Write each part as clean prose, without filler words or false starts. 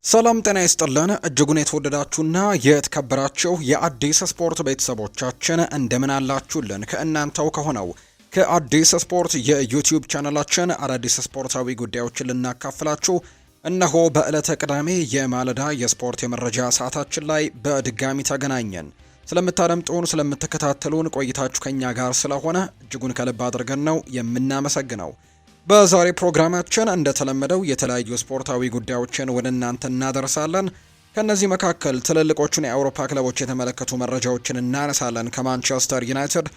ሰላም ጤና ይስጥልን እጅጉን የተወደዳችሁና የተከበራችሁ የአዲስ ስፖርት ቤተሰቦቻችን እንደምን አላችሁልን? ከእናንተው ከሆነው ከአዲስ ስፖርት የዩቲዩብ ቻናላችን አዳዲስ ስፖርታዊ ጉዳዮችን ልናካፍላችሁ እነሆ በዕለተ ቅዳሜ የማለዳ የስፖርት የመረጃ ሰዓታችን ላይ በድጋሚ ተገናኘን። ስለምታደምጡን ስለምትከታተሉን ቆይታችሁ ከኛ ጋር ስለሆነ እጅጉን ከልብ አድርገን ነው የምናመሰግነው። በዛሬ ፕሮግራማችን እንደተለመደው የተለያዩ ስፖርታዊ ጉዳዮችን ወደ እናንተ እናደርሳለን። ከነዚህ መካከል ትልልቆቹን የአውሮፓ ክለቦች የተመለከቱ መረጃዎችን እናነሳለን። ከማንቸስተር ዩናይትድ፣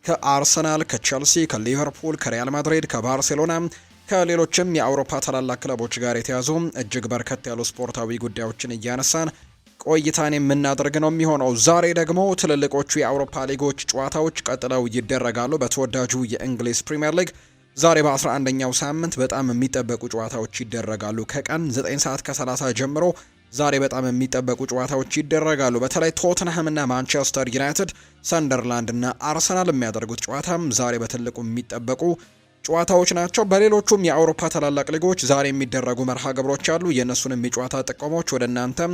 ከአርሰናል፣ ከቼልሲ፣ ከሊቨርፑል፣ ከሪያል ማድሪድ፣ ከባርሴሎና ከሌሎችም የአውሮፓ ታላላቅ ክለቦች ጋር የተያዙ እጅግ በርከት ያሉ ስፖርታዊ ጉዳዮችን እያነሳን ቆይታን የምናደርግ ነው የሚሆነው። ዛሬ ደግሞ ትልልቆቹ የአውሮፓ ሊጎች ጨዋታዎች ቀጥለው ይደረጋሉ። በተወዳጁ የእንግሊዝ ፕሪምየር ሊግ ዛሬ በ11ኛው ሳምንት በጣም የሚጠበቁ ጨዋታዎች ይደረጋሉ። ከቀን 9 ሰዓት ከ30 ጀምሮ ዛሬ በጣም የሚጠበቁ ጨዋታዎች ይደረጋሉ። በተለይ ቶትንሃም እና ማንቸስተር ዩናይትድ፣ ሰንደርላንድ እና አርሰናል የሚያደርጉት ጨዋታም ዛሬ በትልቁ የሚጠበቁ ጨዋታዎች ናቸው። በሌሎቹም የአውሮፓ ታላላቅ ሊጎች ዛሬ የሚደረጉ መርሃ ግብሮች አሉ። የእነሱንም የጨዋታ ጥቆሞች ወደ እናንተም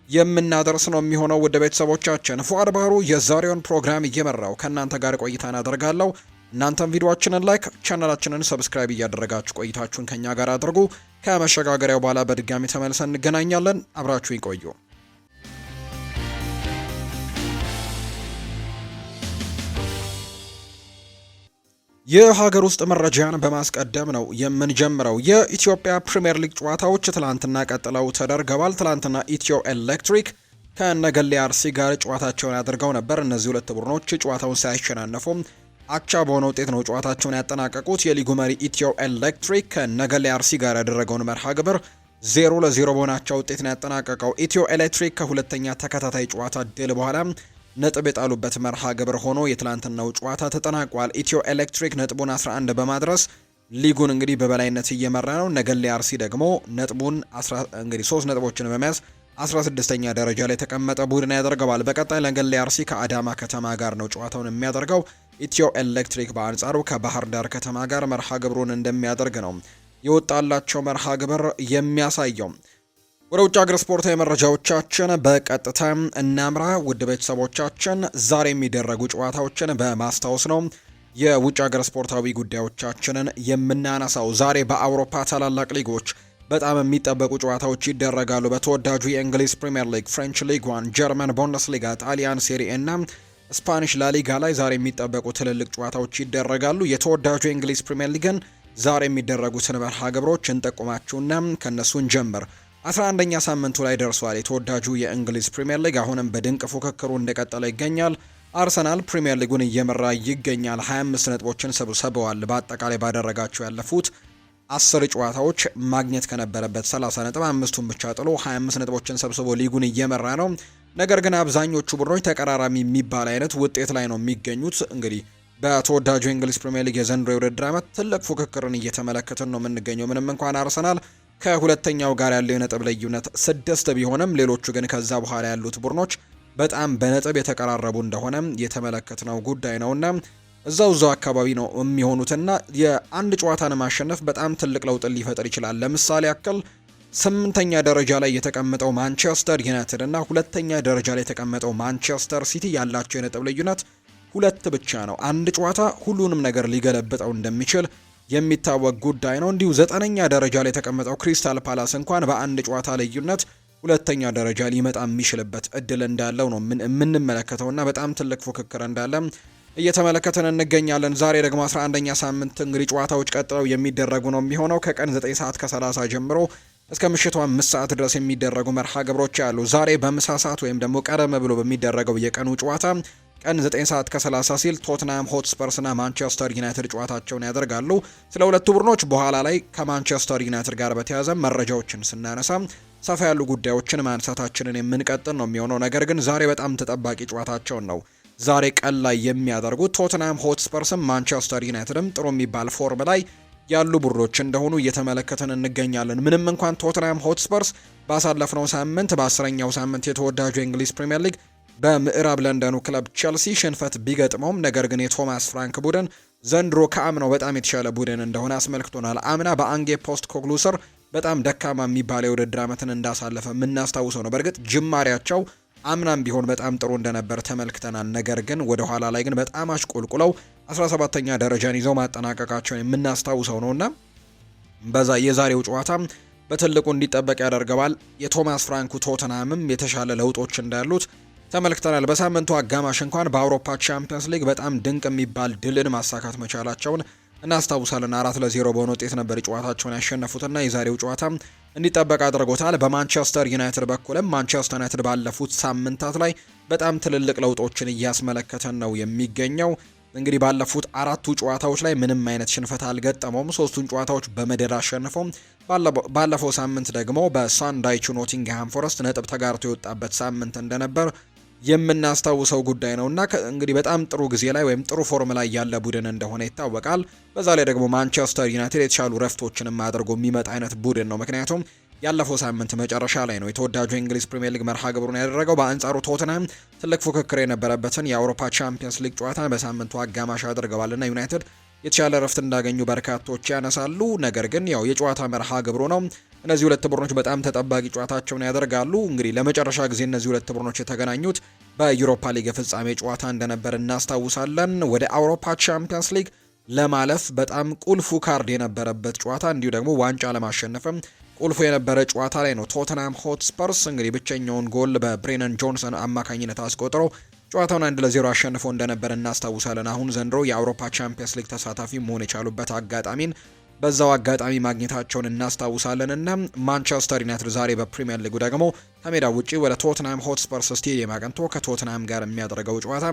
የምናደርስ ነው የሚሆነው። ውድ ቤተሰቦቻችን ፉአድ ባህሩ የዛሬውን ፕሮግራም እየመራው ከእናንተ ጋር ቆይታን አደርጋለሁ። እናንተም ቪዲዮአችንን ላይክ ቻናላችንን ሰብስክራይብ እያደረጋችሁ ቆይታችሁን ከኛ ጋር አድርጉ። ከመሸጋገሪያው በኋላ በድጋሚ ተመልሰን እንገናኛለን። አብራችሁን ቆዩ። የሀገር ውስጥ መረጃን በማስቀደም ነው የምንጀምረው። የኢትዮጵያ ፕሪሚየር ሊግ ጨዋታዎች ትላንትና ቀጥለው ተደርገዋል። ትላንትና ኢትዮ ኤሌክትሪክ ከነገሌ አርሲ ጋር ጨዋታቸውን አድርገው ነበር። እነዚህ ሁለት ቡድኖች ጨዋታውን ሳያሸናነፉ አቻ በሆነ ውጤት ነው ጨዋታቸውን ያጠናቀቁት። የሊጉ መሪ ኢትዮ ኤሌክትሪክ ከነገሌ አርሲ ጋር ያደረገውን መርሃ ግብር 0-0 በሆናቸው ውጤት ነው ያጠናቀቀው። ኢትዮ ኤሌክትሪክ ከሁለተኛ ተከታታይ ጨዋታ ድል በኋላ ነጥብ የጣሉበት መርሃ ግብር ሆኖ የትላንትናው ጨዋታ ተጠናቋል። ኢትዮ ኤሌክትሪክ ነጥቡን 11 በማድረስ ሊጉን እንግዲህ በበላይነት እየመራ ነው። ነገሌ አርሲ ደግሞ ነጥቡን 3 ነጥቦችን በመያዝ 16ኛ ደረጃ ላይ የተቀመጠ ቡድን ያደርገዋል። በቀጣይ ነገሌ አርሲ ከአዳማ ከተማ ጋር ነው ጨዋታውን የሚያደርገው። ኢትዮ ኤሌክትሪክ በአንጻሩ ከባህር ዳር ከተማ ጋር መርሃ ግብሩን እንደሚያደርግ ነው የወጣላቸው መርሃ ግብር የሚያሳየው። ወደ ውጭ ሀገር ስፖርታዊ መረጃዎቻችን በቀጥታ እናምራ። ውድ ቤተሰቦቻችን ዛሬ የሚደረጉ ጨዋታዎችን በማስታወስ ነው የውጭ ሀገር ስፖርታዊ ጉዳዮቻችንን የምናነሳው። ዛሬ በአውሮፓ ታላላቅ ሊጎች በጣም የሚጠበቁ ጨዋታዎች ይደረጋሉ። በተወዳጁ የእንግሊዝ ፕሪምየር ሊግ፣ ፍሬንች ሊግ 1፣ ጀርመን ቡንደስሊጋ፣ ጣሊያን ሴሪኤ እና ስፓኒሽ ላሊጋ ላይ ዛሬ የሚጠበቁ ትልልቅ ጨዋታዎች ይደረጋሉ። የተወዳጁ የእንግሊዝ ፕሪምየር ሊግን ዛሬ የሚደረጉትን መርሃ ግብሮች እንጠቁማችሁና ከነሱን ጀምር 11ኛ ሳምንቱ ላይ ደርሷል። የተወዳጁ የእንግሊዝ ፕሪምየር ሊግ አሁንም በድንቅ ፉክክሩ እንደቀጠለ ይገኛል። አርሰናል ፕሪምየር ሊጉን እየመራ ይገኛል። 25 ነጥቦችን ሰብስበዋል። በአጠቃላይ ባደረጋቸው ያለፉት 10 ጨዋታዎች ማግኘት ከነበረበት 30 ነጥብ አምስቱን ብቻ ጥሎ 25 ነጥቦችን ሰብስቦ ሊጉን እየመራ ነው። ነገር ግን አብዛኞቹ ቡድኖች ተቀራራቢ የሚባል አይነት ውጤት ላይ ነው የሚገኙት። እንግዲህ በተወዳጁ የእንግሊዝ ፕሪምየር ሊግ የዘንድሮ የውድድር ዓመት ትልቅ ፉክክርን እየተመለከትን ነው የምንገኘው። ምንም እንኳን አርሰናል ከሁለተኛው ጋር ያለው የነጥብ ልዩነት 6 ቢሆንም ሌሎቹ ግን ከዛ በኋላ ያሉት ቡድኖች በጣም በነጥብ የተቀራረቡ እንደሆነ የተመለከትነው ጉዳይ ነውና እዛው አካባቢ ነው የሚሆኑትና የአንድ ጨዋታን ማሸነፍ በጣም ትልቅ ለውጥ ሊፈጥር ይችላል። ለምሳሌ ያክል 8ኛ ደረጃ ላይ የተቀመጠው ማንቸስተር ዩናይትድ እና 2ኛ ደረጃ ላይ የተቀመጠው ማንቸስተር ሲቲ ያላቸው የነጥብ ልዩነት 2 ብቻ ነው። አንድ ጨዋታ ሁሉንም ነገር ሊገለብጠው እንደሚችል የሚታወቅ ጉዳይ ነው። እንዲሁ 9ኛ ደረጃ ላይ የተቀመጠው ክሪስታል ፓላስ እንኳን በአንድ ጨዋታ ልዩነት 2ኛ ደረጃ ሊመጣ የሚችልበት እድል እንዳለው ነው የምንመለከተውና በጣም ትልቅ ፉክክር እንዳለ እየተመለከተን እንገኛለን። ዛሬ ደግሞ 11ኛ ሳምንት እንግዲህ ጨዋታዎች ቀጥለው የሚደረጉ ነው የሚሆነው። ከቀን 9 ሰዓት ከ30 ጀምሮ እስከ ምሽቱ 5 ሰዓት ድረስ የሚደረጉ መርሃ ግብሮች አሉ። ዛሬ በምሳ ሰዓት ወይም ደግሞ ቀደም ብሎ በሚደረገው የቀኑ ጨዋታ ቀን 9 ሰዓት ከ30 ሲል ቶትናም ሆትስፐርስ እና ማንቸስተር ዩናይትድ ጨዋታቸውን ያደርጋሉ። ስለ ሁለቱ ቡድኖች በኋላ ላይ ከማንቸስተር ዩናይትድ ጋር በተያያዘ መረጃዎችን ስናነሳ ሰፋ ያሉ ጉዳዮችን ማንሳታችንን የምንቀጥል ነው የሚሆነው። ነገር ግን ዛሬ በጣም ተጠባቂ ጨዋታቸውን ነው ዛሬ ቀን ላይ የሚያደርጉት። ቶትናም ሆትስፐርስም ማንቸስተር ዩናይትድም ጥሩ የሚባል ፎርም ላይ ያሉ ቡድኖች እንደሆኑ እየተመለከተን እንገኛለን። ምንም እንኳን ቶትናም ሆትስፐርስ ባሳለፍነው ሳምንት በ10ኛው ሳምንት የተወዳጁ የእንግሊዝ ፕሪምየር ሊግ በምዕራብ ለንደኑ ክለብ ቼልሲ ሽንፈት ቢገጥመውም ነገር ግን የቶማስ ፍራንክ ቡድን ዘንድሮ ከአምናው በጣም የተሻለ ቡድን እንደሆነ አስመልክቶናል። አምና በአንጌ ፖስት ኮግሉ ስር በጣም ደካማ የሚባለው የውድድር ዓመትን እንዳሳለፈ የምናስታውሰው ነው። በእርግጥ ጅማሬያቸው አምናም ቢሆን በጣም ጥሩ እንደነበር ተመልክተናል። ነገር ግን ወደ ኋላ ላይ ግን በጣም አሽቆልቁለው 17ኛ ደረጃን ይዘው ማጠናቀቃቸውን የምናስታውሰው ነውና በዛ የዛሬው ጨዋታ በትልቁ እንዲጠበቅ ያደርገዋል። የቶማስ ፍራንኩ ቶተንሃምም የተሻለ ለውጦች እንዳሉት ተመልክተናል። በሳምንቱ አጋማሽ እንኳን በአውሮፓ ቻምፒየንስ ሊግ በጣም ድንቅ የሚባል ድልን ማሳካት መቻላቸውን እናስታውሳለን። 4-0 በሆነ ውጤት ነበር ጨዋታቸውን ያሸነፉትና የዛሬው ጨዋታ እንዲጠበቅ አድርጎታል። በማንቸስተር ዩናይትድ በኩልም ማንቸስተር ዩናይትድ ባለፉት ሳምንታት ላይ በጣም ትልልቅ ለውጦችን እያስመለከተን ነው የሚገኘው። እንግዲህ ባለፉት 4 ጨዋታዎች ላይ ምንም አይነት ሽንፈት አልገጠመውም። 3ቱን ጨዋታዎች በመደዳ አሸንፈው ባለፈው ሳምንት ደግሞ በሳንዳይቹ ኖቲንግሃም ፎረስት ነጥብ ተጋርቶ የወጣበት ሳምንት እንደነበር የምናስታውሰው ጉዳይ ነውና እንግዲህ በጣም ጥሩ ጊዜ ላይ ወይም ጥሩ ፎርም ላይ ያለ ቡድን እንደሆነ ይታወቃል። በዛ ላይ ደግሞ ማንቸስተር ዩናይትድ የተሻሉ ረፍቶችንም አድርጎ የሚመጣ አይነት ቡድን ነው። ምክንያቱም ያለፈው ሳምንት መጨረሻ ላይ ነው የተወዳጁ የእንግሊዝ ፕሪሚየር ሊግ መርሃ ግብሩን ያደረገው። በአንጻሩ ቶተንሃም ትልቅ ፉክክር የነበረበትን የአውሮፓ ቻምፒየንስ ሊግ ጨዋታ በሳምንቱ አጋማሽ አድርገዋልና ዩናይትድ የተሻለ ረፍት እንዳገኙ በርካቶች ያነሳሉ። ነገር ግን ያው የጨዋታ መርሃ ግብሩ ነው። እነዚህ ሁለት ቡድኖች በጣም ተጠባቂ ጨዋታቸውን ያደርጋሉ። እንግዲህ ለመጨረሻ ጊዜ እነዚህ ሁለት ቡድኖች የተገናኙት በዩሮፓ ሊግ ፍጻሜ ጨዋታ እንደነበር እናስታውሳለን። ወደ አውሮፓ ቻምፒየንስ ሊግ ለማለፍ በጣም ቁልፉ ካርድ የነበረበት ጨዋታ እንዲሁ ደግሞ ዋንጫ ለማሸነፍም ቁልፉ የነበረ ጨዋታ ላይ ነው ቶተንሃም ሆትስፐርስ እንግዲህ ብቸኛውን ጎል በብሬነን ጆንሰን አማካኝነት አስቆጥሮ ጨዋታውን 1-0 አሸንፎ እንደነበር እናስታውሳለን። አሁን ዘንድሮ የአውሮፓ ቻምፒየንስ ሊግ ተሳታፊ መሆን የቻሉበት አጋጣሚን በዛው አጋጣሚ ማግኘታቸውን እናስታውሳለን እና ማንቸስተር ዩናይትድ ዛሬ በፕሪሚየር ሊጉ ደግሞ ከሜዳ ውጪ ወደ ቶተንሃም ሆትስፐርስ ስቴዲየም አቅንቶ ከቶተንሃም ጋር የሚያደርገው ጨዋታ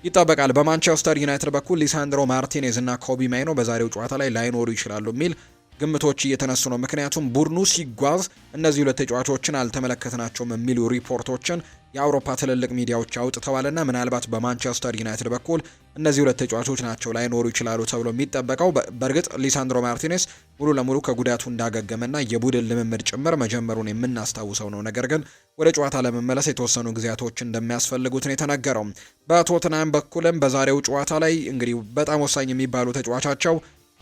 ይጠበቃል። በማንቸስተር ዩናይትድ በኩል ሊሳንድሮ ማርቲኔዝ እና ኮቢ ማይኖ በዛሬው ጨዋታ ላይ ላይኖሩ ይችላሉ የሚል ግምቶች እየተነሱ ነው። ምክንያቱም ቡድኑ ሲጓዝ እነዚህ ሁለት ተጫዋቾችን አልተመለከትናቸውም የሚሉ ሪፖርቶችን የአውሮፓ ትልልቅ ሚዲያዎች አውጥተዋልና ምናልባት በማንቸስተር ዩናይትድ በኩል እነዚህ ሁለት ተጫዋቾች ናቸው ላይኖሩ ይችላሉ ተብሎ የሚጠበቀው። በእርግጥ ሊሳንድሮ ማርቲኔስ ሙሉ ለሙሉ ከጉዳቱ እንዳገገመና የቡድን ልምምድ ጭምር መጀመሩን የምናስታውሰው ነው። ነገር ግን ወደ ጨዋታ ለመመለስ የተወሰኑ ጊዜያቶች እንደሚያስፈልጉት ነው የተነገረው። በቶተንሃም በኩልም በዛሬው ጨዋታ ላይ እንግዲህ በጣም ወሳኝ የሚባሉ ተጫዋቻቸው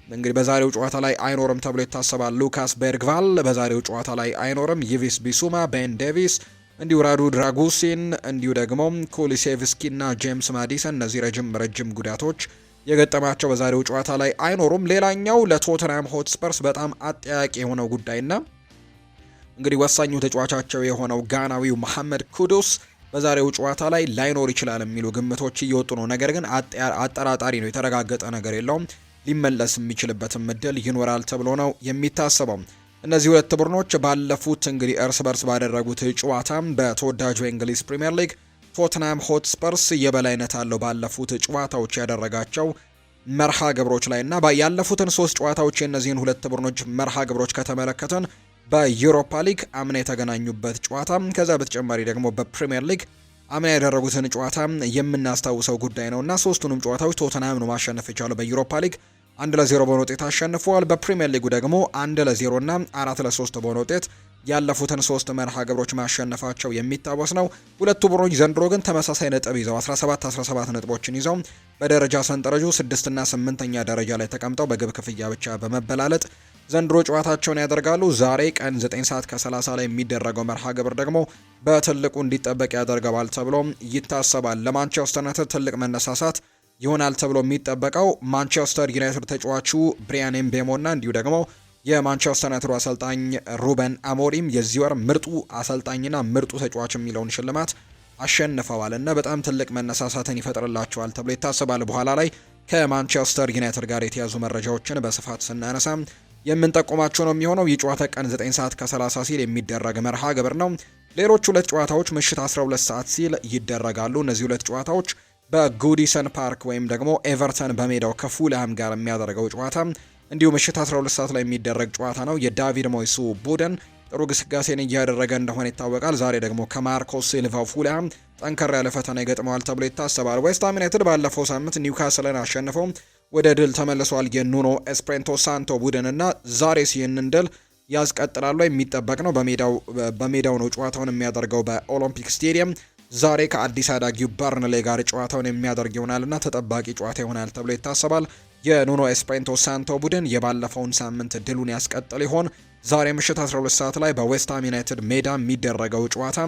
እንግዲህ በዛሬው ጨዋታ ላይ አይኖርም ተብሎ ይታሰባል። ሉካስ ቤርግቫል በዛሬው ጨዋታ ላይ አይኖርም። ይቪስ ቢሱማ፣ ቤን ዴቪስ እንዲሁ ራዱ ድራጉሲን እንዲሁ ደግሞ ኩሊሴቭስኪ እና ጄምስ ማዲሰን እነዚህ ረጅም ጉዳቶች የገጠማቸው በዛሬው ጨዋታ ላይ አይኖሩም። ሌላኛው ለቶተንሃም ሆትስፐርስ በጣም አጠያቂ የሆነው ጉዳይና እንግዲህ ወሳኙ ተጫዋቻቸው የሆነው ጋናዊው መሐመድ ኩዱስ በዛሬው ጨዋታ ላይ ላይኖር ይችላል የሚሉ ግምቶች እየወጡ ነው። ነገር ግን አጠራጣሪ ነው፣ የተረጋገጠ ነገር የለውም። ሊመለስ የሚችልበትም እድል ይኖራል ተብሎ ነው የሚታሰበው። እነዚህ ሁለት ቡድኖች ባለፉት እንግዲህ እርስ በርስ ባደረጉት ጨዋታ በተወዳጁ የእንግሊዝ ፕሪሚየር ሊግ ቶተንሃም ሆትስፐርስ የበላይነት አለው ባለፉት ጨዋታዎች ያደረጋቸው መርሃ ግብሮች ላይ እና ያለፉትን 3 ጨዋታዎች የእነዚህን ሁለት ቡድኖች መርሃ ግብሮች ከተመለከተን በዩሮፓ ሊግ አምና የተገናኙበት ጨዋታ ከዛ በተጨማሪ ደግሞ በፕሪሚየር ሊግ አምና ያደረጉትን ጨዋታ የምናስታውሰው ጉዳይ ነውና ሶስቱንም ጨዋታዎች ቶተንሃም ነው ማሸነፍ የቻለው። በዩሮፓ ሊግ 1-0 በሆነ ውጤት አሸንፈዋል። በፕሪሚየር ሊጉ ደግሞ 1-0 እና 4-3 በሆነ ውጤት ያለፉትን 3 መርሃ ግብሮች ማሸነፋቸው የሚታወስ ነው። ሁለቱ ቡድኖች ዘንድሮ ግን ተመሳሳይ ነጥብ ይዘው 17 ነጥቦችን ይዘው በደረጃ ሰንጠረዡ 6 እና 8ኛ ደረጃ ላይ ተቀምጠው በግብ ክፍያ ብቻ በመበላለጥ ዘንድሮ ጨዋታቸውን ያደርጋሉ። ዛሬ ቀን 9:30 ላይ የሚደረገው መርሃ ግብር ደግሞ በትልቁ እንዲጠበቅ ያደርገዋል ተብሎ ይታሰባል። ለማንቸስተር ዩናይትድ ትልቅ መነሳሳት ይሆናል ተብሎ የሚጠበቀው ማንቸስተር ዩናይትድ ተጫዋቹ ብሪያን ኤምቤሞና እንዲሁ ደግሞ የማንቸስተር ዩናይትድ አሰልጣኝ ሩበን አሞሪም የዚህ ወር ምርጡ አሰልጣኝና ምርጡ ተጫዋች የሚለውን ሽልማት አሸንፈዋል እና በጣም ትልቅ መነሳሳትን ይፈጥርላቸዋል ተብሎ ይታሰባል። በኋላ ላይ ከማንቸስተር ዩናይትድ ጋር የተያዙ መረጃዎችን በስፋት ስናነሳ የምንጠቁማቸው ነው የሚሆነው። የጨዋታ ቀን 9:30 ሲል የሚደረግ መርሃ ግብር ነው። ሌሎች ሁለት ጨዋታዎች ምሽት 12 ሰዓት ሲል ይደረጋሉ። እነዚህ ሁለት ጨዋታዎች በጉዲሰን ፓርክ ወይም ደግሞ ኤቨርተን በሜዳው ከፉልሃም ጋር የሚያደርገው ጨዋታ እንዲሁ ምሽት 12 ሰዓት ላይ የሚደረግ ጨዋታ ነው። የዳቪድ ሞይሱ ቡድን ጥሩ ግስጋሴን እያደረገ እንደሆነ ይታወቃል። ዛሬ ደግሞ ከማርኮስ ሲልቫው ፉልሃም ጠንከር ያለ ፈተና ይገጥመዋል ተብሎ ይታሰባል። ዌስትሃም ዩናይትድ ባለፈው ሳምንት ኒውካስልን አሸንፈው ወደ ድል ተመልሷል። የኑኖ ኤስፕሬንቶ ሳንቶ ቡድንና ዛሬስ ይህንን ድል ያስቀጥላሉ የሚጠበቅ ነው። በሜዳው ነው ጨዋታውን የሚያደርገው በኦሎምፒክ ስቴዲየም። ዛሬ ከአዲስ አዳጊው በርንሌ ጋር ጨዋታውን የሚያደርግ ይሆናልና ተጠባቂ ጨዋታ ይሆናል ተብሎ ይታሰባል። የኑኖ ኤስፕሬንቶ ሳንቶ ቡድን የባለፈውን ሳምንት ድሉን ያስቀጥል ይሆን? ዛሬ ምሽት 12 ሰዓት ላይ በዌስትሃም ዩናይትድ ሜዳ የሚደረገው ጨዋታ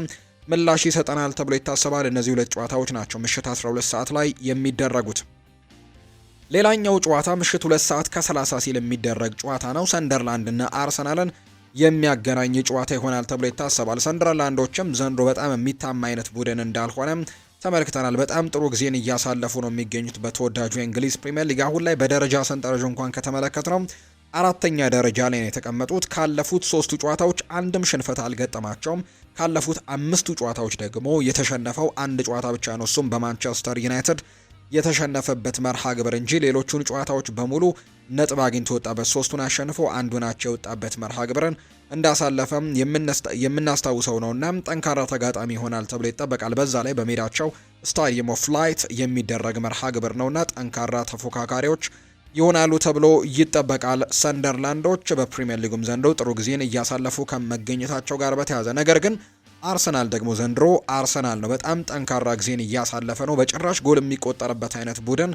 ምላሽ ይሰጠናል ተብሎ ይታሰባል። እነዚህ ሁለት ጨዋታዎች ናቸው ምሽት 12 ሰዓት ላይ የሚደረጉት። ሌላኛው ጨዋታ ምሽት 2 ሰዓት ከ30 ሲል የሚደረግ ጨዋታ ነው። ሰንደርላንድና አርሰናልን የሚያገናኝ ጨዋታ ይሆናል ተብሎ ይታሰባል። ሰንደርላንዶችም ዘንድሮ በጣም የሚታማ አይነት ቡድን እንዳልሆነ ተመልክተናል። በጣም ጥሩ ጊዜን እያሳለፉ ነው የሚገኙት በተወዳጁ የእንግሊዝ ፕሪምየር ሊግ። አሁን ላይ በደረጃ ሰንጠረዥ እንኳን ከተመለከት ነው 4ኛ ደረጃ ላይ ነው የተቀመጡት። ካለፉት 3ቱ ጨዋታዎች አንድም ሽንፈት አልገጠማቸውም። ካለፉት 5ቱ ጨዋታዎች ደግሞ የተሸነፈው አንድ ጨዋታ ብቻ ነው፣ እሱም በማንቸስተር ዩናይትድ የተሸነፈበት መርሃ ግብር እንጂ ሌሎቹን ጨዋታዎች በሙሉ ነጥብ አግኝቶ ወጣበት። 3ቱን አሸንፎ አንዱን አቻ የወጣበት መርሃ ግብርን እንዳሳለፈም የምናስታውሰው ነውና ጠንካራ ተጋጣሚ ይሆናል ተብሎ ይጠበቃል። በዛ ላይ በሜዳቸው ስታዲየም ኦፍ ላይት የሚደረግ መርሃ ግብር ነውና ጠንካራ ተፎካካሪዎች ይሆናሉ ተብሎ ይጠበቃል። ሰንደርላንዶች በፕሪሚየር ሊጉም ዘንድሮ ጥሩ ጊዜን እያሳለፉ ከመገኘታቸው ጋር በተያያዘ ነገር ግን አርሰናል ደግሞ ዘንድሮ አርሰናል ነው በጣም ጠንካራ ጊዜን እያሳለፈ ነው። በጭራሽ ጎል የሚቆጠርበት አይነት ቡድን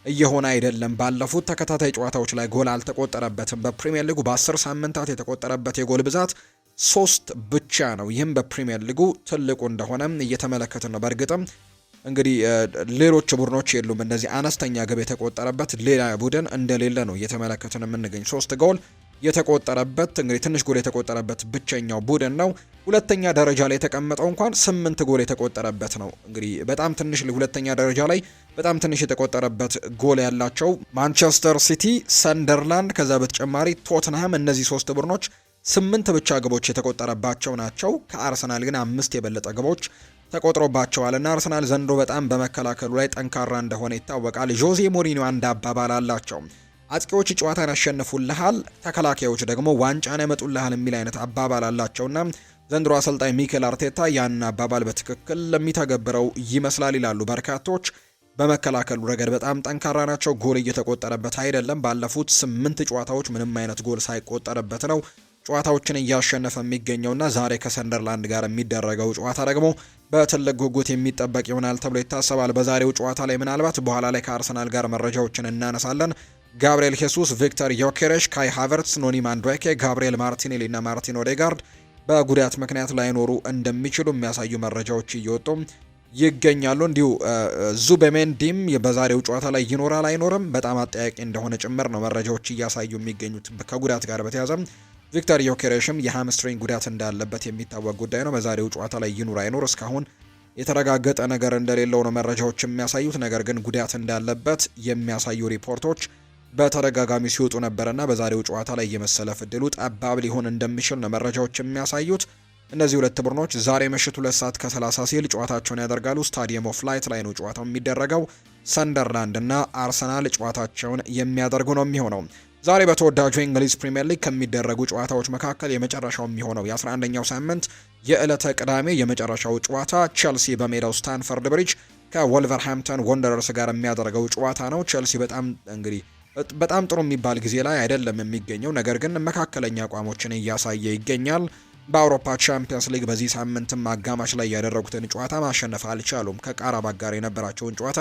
እየሆነ አይደለም። ባለፉት ተከታታይ ጨዋታዎች ላይ ጎል አልተቆጠረበትም። በፕሪሚየር ሊጉ በ10 ሳምንታት የተቆጠረበት የጎል ብዛት 3 ብቻ ነው። ይህም በፕሪሚየር ሊጉ ትልቁ እንደሆነ እየተመለከትን ነው። በእርግጥም እንግዲህ ሌሎች ቡድኖች የሉም እንደዚህ አነስተኛ ግብ የተቆጠረበት ሌላ ቡድን እንደሌለ ነው እየተመለከትን የምንገኝ። 3 ጎል የተቆጠረበት እንግዲህ ትንሽ ጎል የተቆጠረበት ብቸኛው ቡድን ነው። ሁለተኛ ደረጃ ላይ የተቀመጠው እንኳን 8 ጎል የተቆጠረበት ነው። እንግዲህ በጣም ትንሽ ሁለተኛ ደረጃ ላይ በጣም ትንሽ የተቆጠረበት ጎል ያላቸው ማንቸስተር ሲቲ፣ ሰንደርላንድ ከዛ በተጨማሪ ቶትንሃም፣ እነዚህ 3 ቡድኖች 8 ብቻ ግቦች የተቆጠረባቸው ናቸው። ከአርሰናል ግን 5 የበለጠ ግቦች ተቆጥሮባቸዋልና አርሰናል ዘንድሮ በጣም በመከላከሉ ላይ ጠንካራ እንደሆነ ይታወቃል። ጆዜ ሞሪኒዮ አንድ አባባል አላቸው። አጥቂዎች ጨዋታን ያሸንፉልሃል፣ ተከላካዮች ደግሞ ዋንጫን ያመጡልሃል የሚል አይነት አባባል አላቸውና ዘንድሮ አሰልጣኝ ሚኬል አርቴታ ያን አባባል በትክክል ለሚተገብረው ይመስላል ይላሉ በርካቶች። በመከላከሉ ረገድ በጣም ጠንካራ ናቸው። ጎል እየተቆጠረበት አይደለም። ባለፉት 8 ጨዋታዎች ምንም አይነት ጎል ሳይቆጠርበት ነው ጨዋታዎችን እያሸነፈ የሚገኘውና ዛሬ ከሰንደርላንድ ጋር የሚደረገው ጨዋታ ደግሞ በትልቅ ጉጉት የሚጠበቅ ይሆናል ተብሎ ይታሰባል። በዛሬው ጨዋታ ላይ ምናልባት በኋላ ላይ ከአርሰናል ጋር መረጃዎችን እናነሳለን። ጋብሪኤል ሄሱስ፣ ቪክተር ዮኬሬሽ፣ ካይ ሃቨርትስ፣ ኖኒ ማንዱዌኬ፣ ጋብሪኤል ማርቲኔሊ እና ማርቲን ኦዴጋርድ በጉዳት ምክንያት ላይኖሩ እንደሚችሉ የሚያሳዩ መረጃዎች እየወጡ ይገኛሉ። እንዲሁ ዙቤሜንዲም በዛሬው ጨዋታ ላይ ይኖራል አይኖርም በጣም አጠያቂ እንደሆነ ጭምር ነው መረጃዎች እያሳዩ የሚገኙት ከጉዳት ጋር በተያያዘ። ቪክተር ዮኬሬሽም የሃምስትሪንግ ጉዳት እንዳለበት የሚታወቅ ጉዳይ ነው። በዛሬው ጨዋታ ላይ ይኑር አይኖር እስካሁን የተረጋገጠ ነገር እንደሌለው ነው መረጃዎች የሚያሳዩት። ነገር ግን ጉዳት እንዳለበት የሚያሳዩ ሪፖርቶች በተደጋጋሚ ሲወጡ ነበርና በዛሬው ጨዋታ ላይ የመሰለፍ ዕድሉ ጠባብ ሊሆን እንደሚችል ነው መረጃዎች የሚያሳዩት። እነዚህ ሁለት ቡድኖች ዛሬ ምሽት 2 ሰዓት ከ30 ሲል ጨዋታቸውን ያደርጋሉ። ስታዲየም ኦፍ ላይት ላይ ነው ጨዋታው የሚደረገው። ሰንደርላንድ እና አርሰናል ጨዋታቸውን የሚያደርጉ ነው የሚሆነው። ዛሬ በተወዳጁ የእንግሊዝ ፕሪምየር ሊግ ከሚደረጉ ጨዋታዎች መካከል የመጨረሻው የሚሆነው የ11ኛው ሳምንት የዕለተ ቅዳሜ የመጨረሻው ጨዋታ ቼልሲ በሜዳው ስታንፈርድ ብሪጅ ከወልቨርሃምፕተን ወንደረርስ ጋር የሚያደርገው ጨዋታ ነው። ቼልሲ በጣም ጥሩ የሚባል ጊዜ ላይ አይደለም የሚገኘው፣ ነገር ግን መካከለኛ አቋሞችን እያሳየ ይገኛል። በአውሮፓ ቻምፒየንስ ሊግ በዚህ ሳምንትም አጋማሽ ላይ ያደረጉትን ጨዋታ ማሸነፍ አልቻሉም። ከቃራባግ ጋር የነበራቸውን ጨዋታ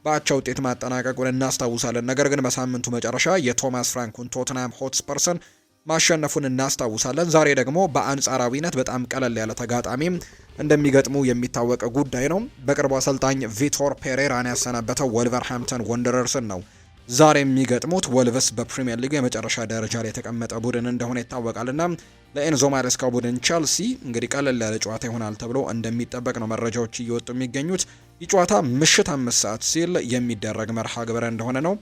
በአቻ ውጤት ማጠናቀቁን እናስታውሳለን። ነገር ግን በሳምንቱ መጨረሻ የቶማስ ፍራንኩን ቶትናም ሆትስፐርስን ማሸነፉን እናስታውሳለን። ዛሬ ደግሞ በአንጻራዊነት በጣም ቀለል ያለ ተጋጣሚም እንደሚገጥሙ የሚታወቅ ጉዳይ ነው። በቅርቡ አሰልጣኝ ቪቶር ፔሬራን ያሰናበተው ወልቨርሃምፕተን ወንደረርስን ነው ዛሬ የሚገጥሙት። ወልቭስ በፕሪሚየር ሊግ የመጨረሻ ደረጃ ላይ የተቀመጠ ቡድን እንደሆነ ይታወቃልና ለኤንዞ ማሬስካ ቡድን ቼልሲ እንግዲህ ቀለል ያለ ጨዋታ ይሆናል ተብሎ እንደሚጠበቅ ነው መረጃዎች እየወጡ የሚገኙት። ይህ ጨዋታ ምሽት 5 ሰዓት ሲል የሚደረግ መርሃ ግብር እንደሆነ ነው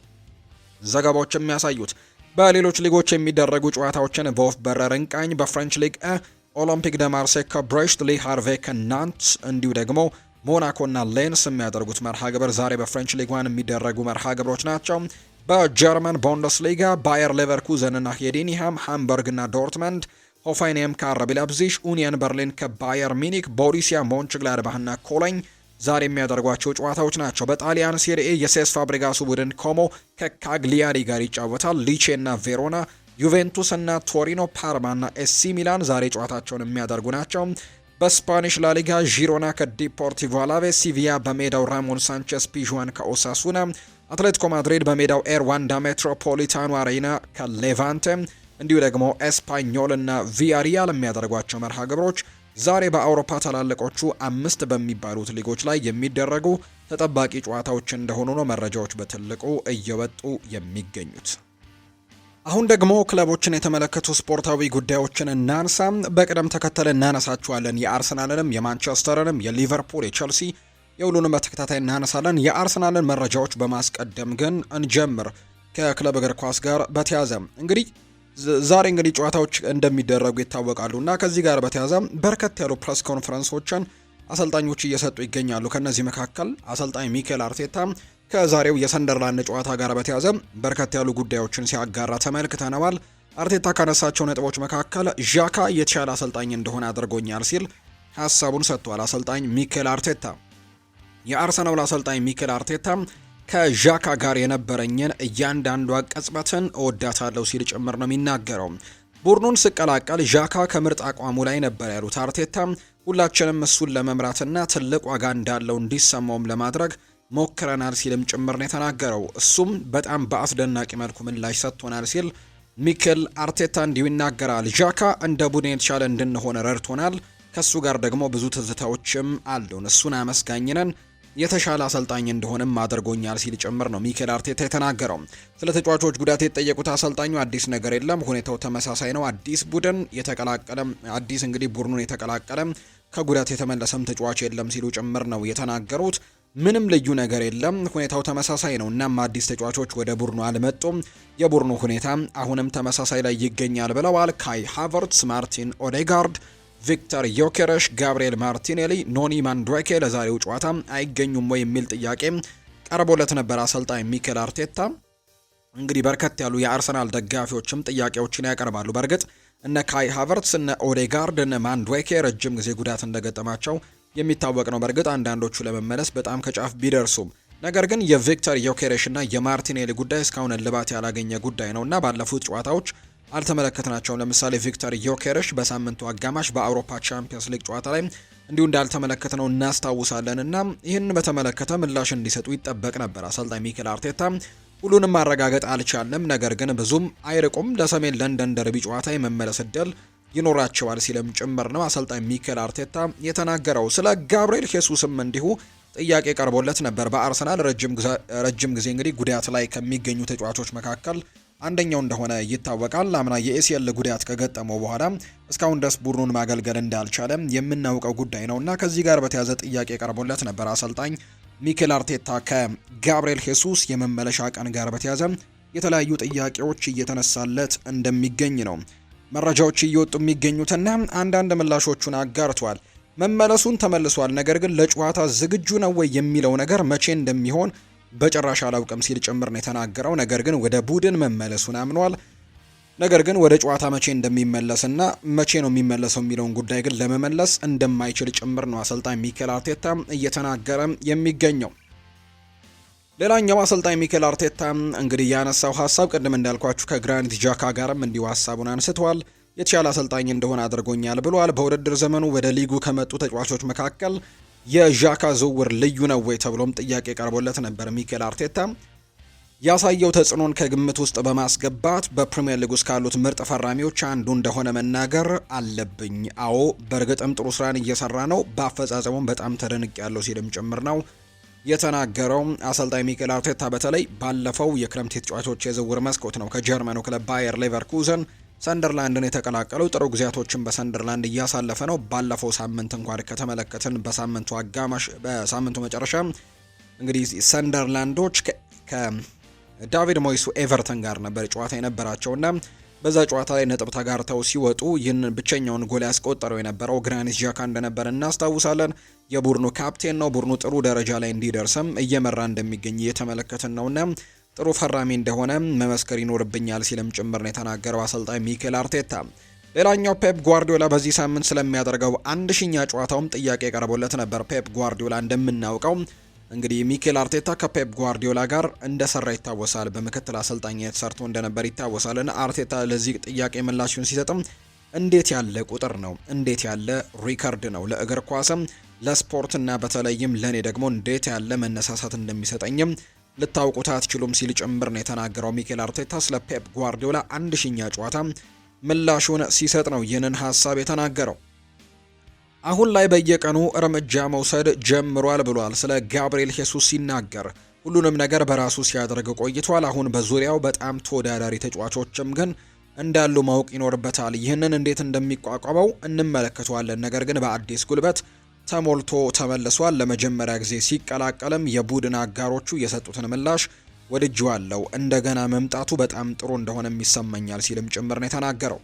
ዘገባዎች የሚያሳዩት። በሌሎች ሊጎች የሚደረጉ ጨዋታዎችን በወፍ በረር እንቃኝ። በፍሬንች ሊግ ኦሎምፒክ ደ ማርሴይ ከብሬስት፣ ሊ ሃርቬ ከናንት እንዲሁ ደግሞ ሞናኮና ሌንስ የሚያደርጉት መርሃ ግብር ዛሬ በፍሬንች ሊግ 1 የሚደረጉ መርሃ ግብሮች ናቸው። በጀርመን ቡንደስሊጋ ባየር ሌቨርኩዘንና ሄዲንሃም፣ ሃምበርግና ዶርትመንድ፣ ሆፋይንሄም ከአረቢ ላይፕዚግ፣ ኡኒየን በርሊን ከባየር ሚኒክ፣ ቦሩሲያ ሞንችግላድባህና ኮሎኝ ዛሬ የሚያደርጓቸው ጨዋታዎች ናቸው። በጣሊያን ሴሪኤ የሴስ ፋብሪጋሱ ቡድን ኮሞ ከካግሊያሪ ጋር ይጫወታል። ሊቼና ቬሮና፣ ዩቬንቱስ እና ቶሪኖ፣ ፓርማና ኤሲ ሚላን ዛሬ ጨዋታቸውን የሚያደርጉ ናቸው። በስፓኒሽ ላሊጋ ዢሮና ከዲፖርቲቮ አላቬስ፣ ሲቪያ በሜዳው ራሞን ሳንቼስ ፒዥዋን ከኦሳሱና፣ አትሌቲኮ ማድሪድ በሜዳው ኤርዋንዳ ሜትሮፖሊታኑ አሬና ከሌቫንቴ እንዲሁ ደግሞ ኤስፓኞል እና ቪያሪያል የሚያደርጓቸው መርሃ ግብሮች ዛሬ በአውሮፓ ታላላቆቹ 5 በሚባሉት ሊጎች ላይ የሚደረጉ ተጠባቂ ጨዋታዎች እንደሆኑ ነው መረጃዎች በትልቁ እየወጡ የሚገኙት። አሁን ደግሞ ክለቦችን የተመለከቱ ስፖርታዊ ጉዳዮችን እናንሳ። በቅደም ተከተል እናነሳቸዋለን። የአርሰናልንም፣ የማንቸስተርንም፣ የሊቨርፑል፣ የቸልሲ የሁሉንም በተከታታይ እናነሳለን። የአርሰናልን መረጃዎች በማስቀደም ግን እንጀምር። ከክለብ እግር ኳስ ጋር በተያዘ እንግዲህ ዛሬ እንግዲህ ጨዋታዎች እንደሚደረጉ ይታወቃሉ እና ከዚህ ጋር በተያዘ በርከት ያሉ ፕሬስ ኮንፈረንሶችን አሰልጣኞች እየሰጡ ይገኛሉ። ከነዚህ መካከል አሰልጣኝ ሚኬል አርቴታ ከዛሬው የሰንደርላንድ ጨዋታ ጋር በተያዘ በርከት ያሉ ጉዳዮችን ሲያጋራ ተመልክተነዋል። አርቴታ ካነሳቸው ነጥቦች መካከል ዣካ የተሻለ አሰልጣኝ እንደሆነ አድርጎኛል ሲል ሀሳቡን ሰጥቷል። አሰልጣኝ ሚኬል አርቴታ የአርሰናል አሰልጣኝ ሚኬል አርቴታ ከዣካ ጋር የነበረኝን እያንዳንዷ ቅጽበትን እወዳታለሁ ሲል ጭምር ነው የሚናገረው። ቡድኑን ስቀላቀል ዣካ ከምርጥ አቋሙ ላይ ነበር ያሉት አርቴታ ሁላችንም እሱን ለመምራትና ትልቅ ዋጋ እንዳለው እንዲሰማውም ለማድረግ ሞክረናል ሲልም ጭምር ነው የተናገረው። እሱም በጣም በአስደናቂ መልኩ ምላሽ ሰጥቶናል ሲል ሚኬል አርቴታ እንዲሁ ይናገራል። ዣካ እንደ ቡድን የተሻለ እንድንሆን ረድቶናል። ከሱ ጋር ደግሞ ብዙ ትዝታዎችም አሉን። እሱን አመስጋኝነን የተሻለ አሰልጣኝ እንደሆነም አድርጎኛል ሲል ጭምር ነው ሚኬል አርቴታ የተናገረው። ስለ ተጫዋቾች ጉዳት የተጠየቁት አሰልጣኙ አዲስ ነገር የለም፣ ሁኔታው ተመሳሳይ ነው። አዲስ ቡድን የተቀላቀለ አዲስ እንግዲህ ቡድኑን የተቀላቀለ ከጉዳት የተመለሰም ተጫዋች የለም ሲሉ ጭምር ነው የተናገሩት። ምንም ልዩ ነገር የለም፣ ሁኔታው ተመሳሳይ ነው። እናም አዲስ ተጫዋቾች ወደ ቡድኑ አልመጡም። የቡድኑ ሁኔታ አሁንም ተመሳሳይ ላይ ይገኛል ብለዋል። ካይ ሃቨርትስ፣ ማርቲን ኦዴጋርድ፣ ቪክተር ዮኬረሽ፣ ጋብሪኤል ማርቲኔሊ፣ ኖኒ ማንድዌኬ ለዛሬው ጨዋታ አይገኙም ወይ የሚል ጥያቄ ቀርቦለት ነበር አሰልጣኝ ሚኬል አርቴታ። እንግዲህ በርከት ያሉ የአርሰናል ደጋፊዎችም ጥያቄዎችን ያቀርባሉ። በእርግጥ እነ ካይ ሃቨርትስ፣ እነ ኦዴጋርድ፣ እነ ማንድዌኬ ረጅም ጊዜ ጉዳት እንደገጠማቸው የሚታወቅ ነው። በእርግጥ አንዳንዶቹ ለመመለስ በጣም ከጫፍ ቢደርሱም ነገር ግን የቪክተር ዮኬሬሽ እና የማርቲኔሊ ጉዳይ እስካሁን እልባት ያላገኘ ጉዳይ ነውና ባለፉት ጨዋታዎች አልተመለከትናቸውም። ለምሳሌ ቪክተር ዮኬሬሽ በሳምንቱ አጋማሽ በአውሮፓ ቻምፒየንስ ሊግ ጨዋታ ላይ እንዲሁ እንዳልተመለከትነው እናስታውሳለን እና ይህን በተመለከተ ምላሽ እንዲሰጡ ይጠበቅ ነበር። አሰልጣኝ ሚኬል አርቴታ ሁሉንም ማረጋገጥ አልቻለም፣ ነገር ግን ብዙም አይርቁም፣ ለሰሜን ለንደን ደርቢ ጨዋታ የመመለስ እድል ይኖራቸዋል ሲልም ጭምር ነው አሰልጣኝ ሚኬል አርቴታ የተናገረው። ስለ ጋብሪኤል ሄሱስም እንዲሁ ጥያቄ ቀርቦለት ነበር። በአርሰናል ረጅም ጊዜ እንግዲህ ጉዳት ላይ ከሚገኙ ተጫዋቾች መካከል አንደኛው እንደሆነ ይታወቃል። አምና የኤሲኤል ጉዳት ከገጠመው በኋላ እስካሁን ድረስ ቡድኑን ማገልገል እንዳልቻለ የምናውቀው ጉዳይ ነውና ከዚህ ጋር በተያያዘ ጥያቄ ቀርቦለት ነበር አሰልጣኝ ሚኬል አርቴታ ከጋብሪኤል ሄሱስ የመመለሻ ቀን ጋር በተያያዘ የተለያዩ ጥያቄዎች እየተነሳለት እንደሚገኝ ነው መረጃዎች እየወጡ የሚገኙትና አንዳንድ ምላሾቹን አጋርቷል። መመለሱን ተመልሷል፣ ነገር ግን ለጨዋታ ዝግጁ ነው ወይ የሚለው ነገር መቼ እንደሚሆን በጭራሽ አላውቅም ሲል ጭምር ነው የተናገረው። ነገር ግን ወደ ቡድን መመለሱን አምኗል። ነገር ግን ወደ ጨዋታ መቼ እንደሚመለስና መቼ ነው የሚመለሰው የሚለውን ጉዳይ ግን ለመመለስ እንደማይችል ጭምር ነው አሰልጣኝ ሚኬል አርቴታ እየተናገረ የሚገኘው። ሌላኛው አሰልጣኝ ሚኬል አርቴታ እንግዲህ ያነሳው ሀሳብ ቅድም እንዳልኳችሁ ከግራኒት ዣካ ጋርም እንዲሁ ሀሳቡን አንስተዋል። የተሻለ አሰልጣኝ እንደሆነ አድርጎኛል ብሏል። በውድድር ዘመኑ ወደ ሊጉ ከመጡ ተጫዋቾች መካከል የዣካ ዝውውር ልዩ ነው ወይ ተብሎም ጥያቄ ቀርቦለት ነበር። ሚኬል አርቴታ ያሳየው ተጽዕኖን ከግምት ውስጥ በማስገባት በፕሪሚየር ሊግ ውስጥ ካሉት ምርጥ ፈራሚዎች አንዱ እንደሆነ መናገር አለብኝ። አዎ በእርግጥም ጥሩ ስራን እየሰራ ነው፣ በአፈጻጸሙም በጣም ተደንቅ ያለው ሲልም ጭምር ነው የተናገረው። አሰልጣኝ ሚኬል አርቴታ በተለይ ባለፈው የክረምት ተጫዋቾች የዝውውር መስኮት ነው ከጀርመኑ ክለብ ባየር ሌቨርኩዘን ሰንደርላንድን የተቀላቀለው። ጥሩ ጊዜያቶችን በሰንደርላንድ እያሳለፈ ነው። ባለፈው ሳምንት እንኳን ከተመለከትን በሳምንቱ አጋማሽ በሳምንቱ መጨረሻ እንግዲህ ሰንደርላንዶች ከዳቪድ ሞይሱ ኤቨርተን ጋር ነበር ጨዋታ የነበራቸውና በዛ ጨዋታ ላይ ነጥብ ተጋርተው ሲወጡ ይህንን ብቸኛውን ጎል ያስቆጠረው የነበረው ግራኒት ዣካ እንደነበር እናስታውሳለን። የቡድኑ ካፕቴን ነው። ቡድኑ ጥሩ ደረጃ ላይ እንዲደርስም እየመራ እንደሚገኝ እየተመለከትን ነውና ጥሩ ፈራሚ እንደሆነ መመስከር ይኖርብኛል ሲልም ጭምር ነው የተናገረው አሰልጣኝ ሚኬል አርቴታ። ሌላኛው ፔፕ ጓርዲዮላ በዚህ ሳምንት ስለሚያደርገው 1000ኛ ጨዋታውም ጥያቄ ቀርቦለት ነበር። ፔፕ ጓርዲዮላ እንደምናውቀው እንግዲህ ሚኬል አርቴታ ከፔፕ ጓርዲዮላ ጋር እንደሰራ ይታወሳል። በምክትል አሰልጣኝነት ሰርቶ እንደነበር ይታወሳልና አርቴታ ለዚህ ጥያቄ ምላሹን ሲሰጥም እንዴት ያለ ቁጥር ነው፣ እንዴት ያለ ሪከርድ ነው ለእግር ኳስም ለስፖርትና በተለይም ለኔ ደግሞ እንዴት ያለ መነሳሳት እንደሚሰጠኝም ልታውቁት አትችሉም ሲል ጭምር ነው የተናገረው። ሚኬል አርቴታ ስለ ፔፕ ጓርዲዮላ 1000ኛ ጨዋታ ምላሹን ሲሰጥ ነው ይህንን ሀሳብ የተናገረው። አሁን ላይ በየቀኑ እርምጃ መውሰድ ጀምሯል ብሏል። ስለ ጋብሪኤል ሄሱስ ሲናገር ሁሉንም ነገር በራሱ ሲያደርግ ቆይቷል። አሁን በዙሪያው በጣም ተወዳዳሪ ተጫዋቾችም ግን እንዳሉ ማወቅ ይኖርበታል። ይህንን እንዴት እንደሚቋቋመው እንመለከተዋለን። ነገር ግን በአዲስ ጉልበት ተሞልቶ ተመልሷል። ለመጀመሪያ ጊዜ ሲቀላቀልም የቡድን አጋሮቹ የሰጡትን ምላሽ ወድጄዋለሁ። እንደገና መምጣቱ በጣም ጥሩ እንደሆነም ይሰማኛል ሲልም ጭምር ነው የተናገረው።